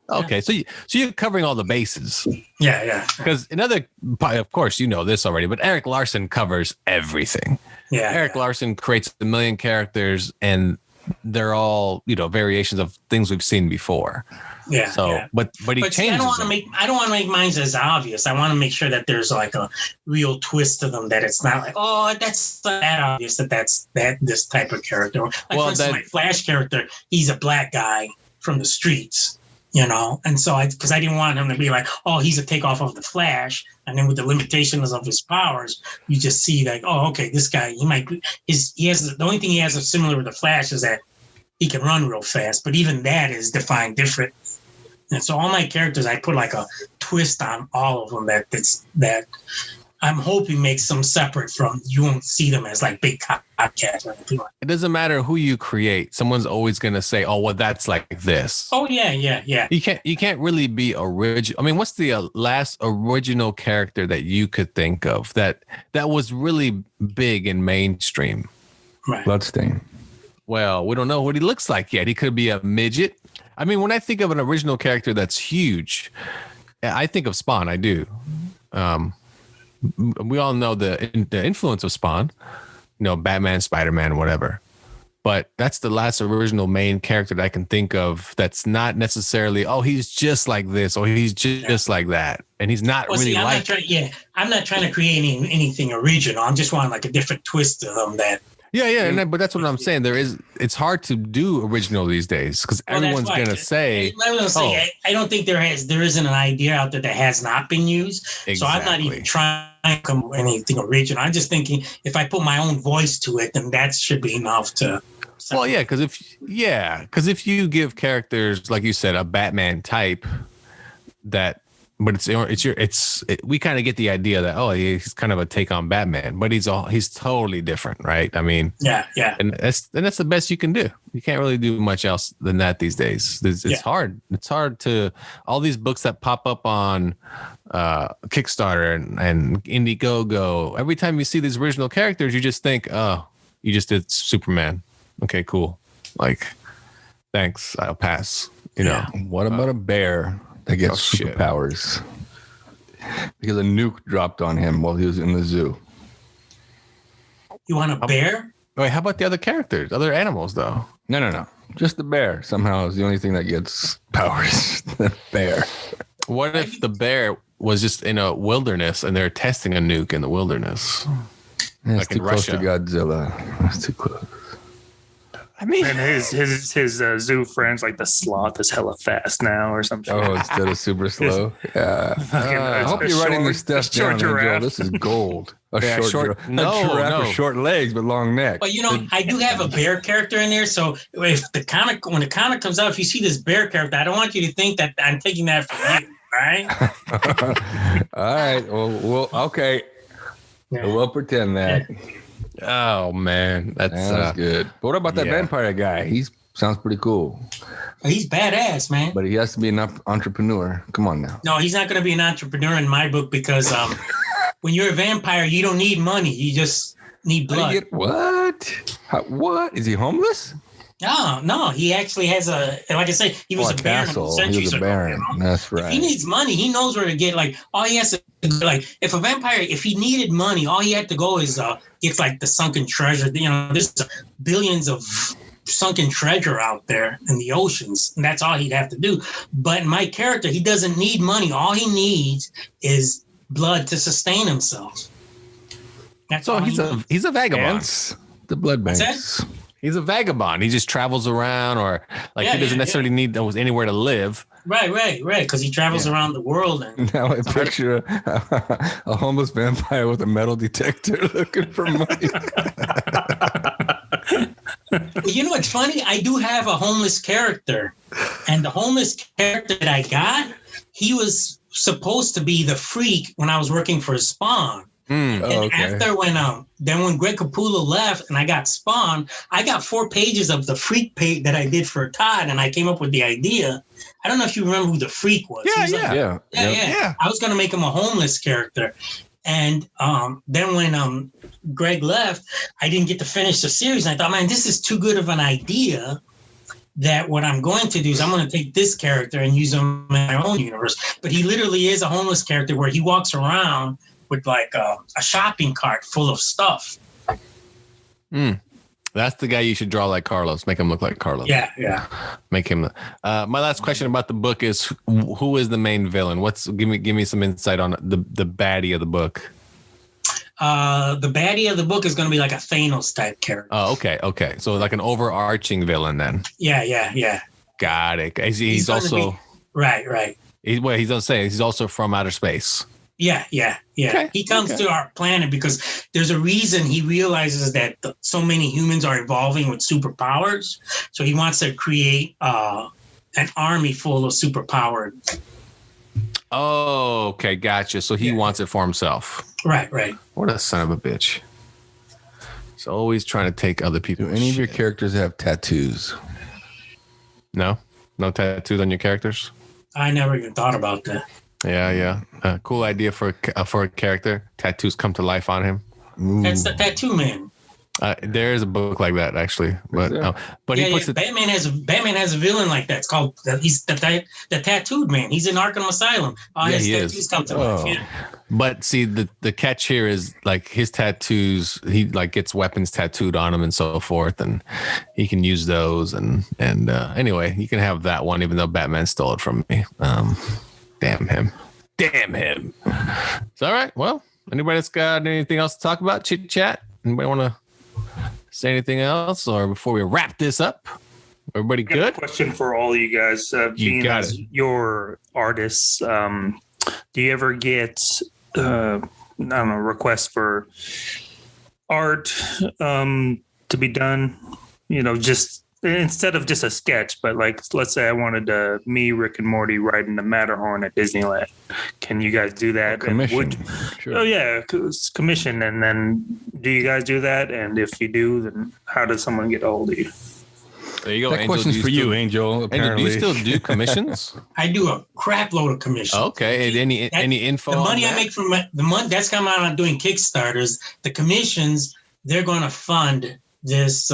Speaker 3: Okay, so you're covering all the bases.
Speaker 4: Yeah.
Speaker 3: Because of course, you know this already, but Eric Larson covers everything.
Speaker 4: Yeah.
Speaker 3: Eric Larson creates 1 million characters, and they're all variations of things we've seen before.
Speaker 4: Yeah.
Speaker 3: So, but he changes.
Speaker 4: I don't want to make mine as obvious. I want to make sure that there's like a real twist to them. That it's not like, oh, that's that obvious that's this type of character. Like for instance, my Flash character, he's a black guy from the streets. And so because I didn't want him to be like, oh, he's a takeoff of the Flash. And then with the limitations of his powers, you just see like, oh, okay, this guy, the only thing he has of similar with the Flash is that he can run real fast. But even that is defined different. And so all my characters, I put like a twist on all of them that I'm hoping makes them separate from, you won't see them as like big copycats or anything like that.
Speaker 3: It doesn't matter who you create. Someone's always going to say, oh, well, that's like this.
Speaker 4: Oh, yeah.
Speaker 3: You can't really be original. I mean, what's the last original character that you could think of that was really big in mainstream?
Speaker 4: Right.
Speaker 5: Bloodstain.
Speaker 3: Well, we don't know what he looks like yet. He could be a midget. I mean, when I think of an original character that's huge, I think of Spawn. I do. We all know the influence of Spawn, Batman, Spider-Man, whatever. But that's the last original main character that I can think of that's not necessarily, oh, he's just like this or he's just like that. And he's not
Speaker 4: I'm not trying to create anything original. I'm just wanting like a different twist to them that.
Speaker 3: Yeah, but that's what I'm saying. It's hard to do original these days because everyone's gonna say.
Speaker 4: I don't think there isn't an idea out there that has not been used. Exactly. So I'm not even trying to come with anything original. I'm just thinking if I put my own voice to it, then that should be enough to.
Speaker 3: Well, yeah, because if you give characters like you said a Batman type that. But we kind of get the idea that he's kind of a take on Batman, but he's totally different, right? I mean,
Speaker 4: yeah,
Speaker 3: and that's the best you can do. You can't really do much else than that these days. It's hard. It's hard to all these books that pop up on Kickstarter and Indiegogo. Every time you see these original characters, you just think, oh, you just did Superman. Okay, cool. Like, thanks. I'll pass.
Speaker 5: What about a bear that gets superpowers? Because a nuke dropped on him while he was in the zoo.
Speaker 4: You want a bear?
Speaker 3: Wait, how about the other characters, other animals, though?
Speaker 5: No. Just the bear somehow is the only thing that gets powers. The bear.
Speaker 3: What if the bear was just in a wilderness and they're testing a nuke in the wilderness?
Speaker 5: Like in Russia. Too close to Godzilla. That's too close.
Speaker 6: I mean, and his zoo friends like the sloth is hella fast now or something.
Speaker 5: Oh, instead of super slow. Yeah. I hope you're writing this stuff down, Angel. This is gold. A short giraffe. No. With short legs but long neck.
Speaker 4: But I do have a bear character in there. So when the comic comes out, if you see this bear character, I don't want you to think that I'm taking that from you. All right.
Speaker 5: All right. Well, okay. Yeah. We'll pretend that.
Speaker 3: Oh man, that's
Speaker 5: good. But what about that vampire guy? He sounds pretty cool.
Speaker 4: He's badass, man.
Speaker 5: But he has to be an entrepreneur. Come on now.
Speaker 4: No, he's not going to be an entrepreneur in my book because when you're a vampire, you don't need money. You just need blood.
Speaker 5: What? What? Is he homeless?
Speaker 4: No. He actually has like I say, he was a baron.
Speaker 5: He was a baron. That's right.
Speaker 4: If he needs money, he knows where to get. Like all he has to if a vampire, if he needed money, all he had to go is get like the sunken treasure. There's billions of sunken treasure out there in the oceans, and that's all he'd have to do. But my character, he doesn't need money. All he needs is blood to sustain himself. That's
Speaker 3: So
Speaker 4: all
Speaker 3: he's a vagabond.
Speaker 5: Ants, the blood
Speaker 4: What's
Speaker 5: banks.
Speaker 3: He's a vagabond. He just travels around, or like he doesn't necessarily need anywhere to live.
Speaker 4: Right. Because he travels around the world. And
Speaker 5: Now I picture a homeless vampire with a metal detector looking for money.
Speaker 4: you know what's funny? I do have a homeless character, and the homeless character that I got, he was supposed to be the freak when I was working for Spawn. After when Greg Capullo left and I got Spawn, I got 4 pages of the freak page that I did for Todd, and I came up with the idea. I don't know if you remember who the freak was.
Speaker 5: Yeah.
Speaker 4: I was gonna make him a homeless character, and then when Greg left, I didn't get to finish the series. And I thought, man, this is too good of an idea. That what I'm going to do is I'm going to take this character and use him in my own universe. But he literally is a homeless character where he walks around with like a shopping cart full of stuff.
Speaker 3: That's the guy you should draw like Carlos. Make him look like Carlos.
Speaker 4: Yeah.
Speaker 3: Make him. My last question about the book is who is the main villain? Give me some insight on the baddie of the book.
Speaker 4: The baddie of the book is going to be like a Thanos type character.
Speaker 3: Oh, okay. So like an overarching villain then.
Speaker 4: Yeah.
Speaker 3: Got it. He's also
Speaker 4: right.
Speaker 3: He's not saying he's also from outer space.
Speaker 4: Yeah.
Speaker 3: Okay.
Speaker 4: He comes to our planet because there's a reason he realizes that so many humans are evolving with superpowers. So he wants to create an army full of superpowered.
Speaker 3: Oh, okay. Gotcha. So he wants it for himself.
Speaker 4: Right.
Speaker 3: What a son of a bitch. He's always trying to take other people's
Speaker 5: Do any of your
Speaker 3: shit.
Speaker 5: characters have tattoos?
Speaker 3: No tattoos on your characters?
Speaker 4: I never even thought about that.
Speaker 3: Yeah. Cool idea for a character. Tattoos come to life on him.
Speaker 4: That's the Tattoo Man.
Speaker 3: There is a book like that actually, but he puts it.
Speaker 4: Batman has a villain like that. It's called he's the Tattooed Man. He's in Arkham Asylum. His tattoos come to life. Yeah.
Speaker 3: But see, the catch here is like his tattoos. He like gets weapons tattooed on him and so forth, and he can use those. And anyway, you can have that one, even though Batman stole it from me. Damn him. It's all right. Well, anybody that's got anything else to talk about? Chit chat. Anybody want to say anything else, or before we wrap this up? Everybody good?
Speaker 6: I got a question for all you guys. Being as your artists, do you ever get requests for art to be done? Just instead of just a sketch, but like let's say I wanted me, Rick and Morty riding the Matterhorn at Disneyland. Can you guys do that?
Speaker 5: Commission. Sure.
Speaker 6: Oh yeah, it's commission. And then do you guys do that? And if you do, then how does someone get a hold of you?
Speaker 3: There you go.
Speaker 5: That
Speaker 3: Angel,
Speaker 5: question's for you, Angel. Apparently,
Speaker 3: Angel, do you still do commissions?
Speaker 4: I do a crap load of commissions.
Speaker 3: Okay. And any info?
Speaker 4: The money
Speaker 3: on
Speaker 4: I make from the money that's coming out on doing Kickstarters. The commissions, they're going to fund this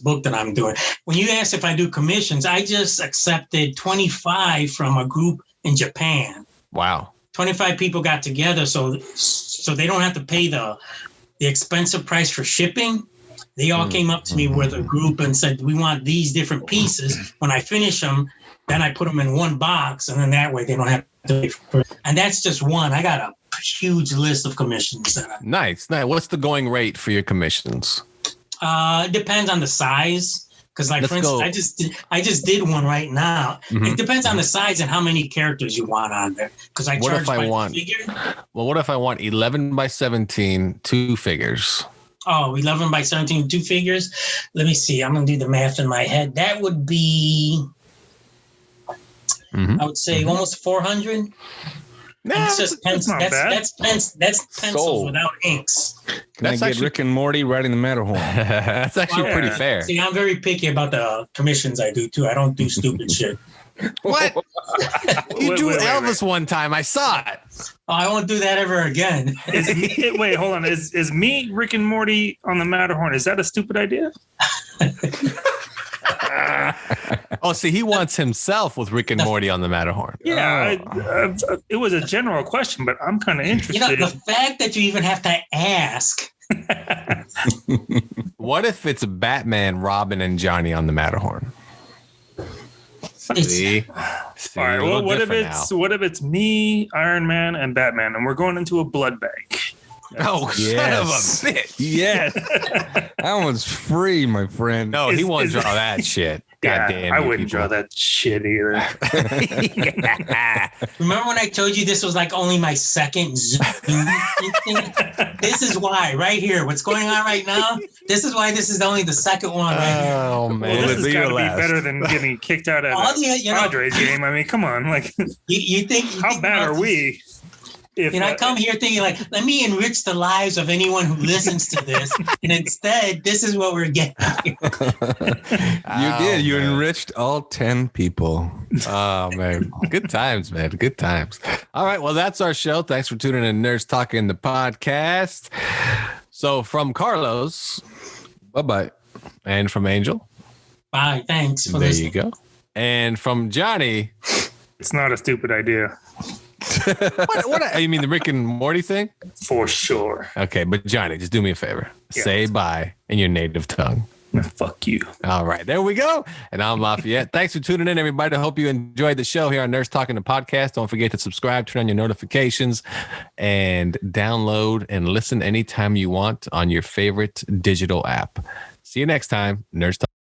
Speaker 4: book that I'm doing. When you asked if I do commissions, I just accepted 25 from a group in Japan.
Speaker 3: Wow.
Speaker 4: 25 people got together, so they don't have to pay the expensive price for shipping. They all came up to me with a group and said, we want these different pieces. When I finish them, then I put them in one box, and then that way they don't have to pay for it. And that's just one. I got a huge list of commissions.
Speaker 3: Nice. What's the going rate for your commissions?
Speaker 4: It depends on the size. Because, like, for instance, I just did one right now. Mm-hmm. It depends on the size and how many characters you want on there. Because I charge by figure.
Speaker 3: Well, what if I want 11 by 17, 2 figures?
Speaker 4: Oh, 11 by 17, 2 figures. Let me see. I'm going to do the math in my head. That would be, I would say, almost 400. That's just pencils. That's pencils without inks.
Speaker 5: Can I get Rick and Morty riding the Matterhorn?
Speaker 3: That's actually pretty fair.
Speaker 4: See, I'm very picky about the commissions I do too. I don't do stupid shit.
Speaker 3: What? You drew Elvis one time. I saw it.
Speaker 4: Oh, I won't do that ever again.
Speaker 6: Wait, hold on. Is me, Rick and Morty on the Matterhorn? Is that a stupid idea?
Speaker 3: Oh, see, he wants himself with Rick and Morty on the Matterhorn.
Speaker 6: Yeah, it was a general question, but I'm kind of interested.
Speaker 4: The fact that you even have to ask.
Speaker 3: What if it's Batman, Robin, and Johnny on the Matterhorn? See,
Speaker 6: all right. Well, what if it's me, Iron Man, and Batman, and we're going into a blood bank?
Speaker 3: Oh,
Speaker 5: Yes.
Speaker 3: son of a bitch.
Speaker 5: Yes. That one's free, my friend.
Speaker 3: No, he won't draw that shit. God damn.
Speaker 6: I
Speaker 3: you
Speaker 6: wouldn't
Speaker 3: people.
Speaker 6: draw that shit either.
Speaker 4: Remember when I told you this was like only my second Zoom thing? This is why, right here. What's going on right now? This is why this is only the second one right here.
Speaker 3: Oh, man.
Speaker 6: Well, this has
Speaker 5: be
Speaker 6: got
Speaker 5: your
Speaker 6: to be
Speaker 5: last.
Speaker 6: better than getting kicked out at
Speaker 4: All
Speaker 6: a
Speaker 4: the,
Speaker 6: Padres game. I mean, come on. Like,
Speaker 4: you think
Speaker 6: how bad
Speaker 4: about
Speaker 6: are we? If,
Speaker 4: I come here thinking like, let me enrich the lives of anyone who listens to this, and instead, this is what we're getting.
Speaker 5: You did. You
Speaker 3: man.
Speaker 5: enriched all 10 people.
Speaker 3: Oh, man. Good times, man. Good times. All right. Well, that's our show. Thanks for tuning in, Nerds Talking the podcast. So from Carlos,
Speaker 5: Bye-bye.
Speaker 3: and from Angel,
Speaker 4: Bye. Thanks for
Speaker 3: there
Speaker 4: listening.
Speaker 3: you go. And from Johnny,
Speaker 6: it's not a stupid idea.
Speaker 3: what you mean the Rick and Morty thing?
Speaker 6: For sure.
Speaker 3: Okay, but Johnny, just do me a favor.
Speaker 6: Yeah.
Speaker 3: Say bye in your native tongue.
Speaker 6: Fuck you.
Speaker 3: All right, there we go. And I'm Lafayette. Thanks for tuning in, everybody. I hope you enjoyed the show here on Nurse Talking the Podcast. Don't forget to subscribe, turn on your notifications, and download and listen anytime you want on your favorite digital app. See you next time, Nurse Talking.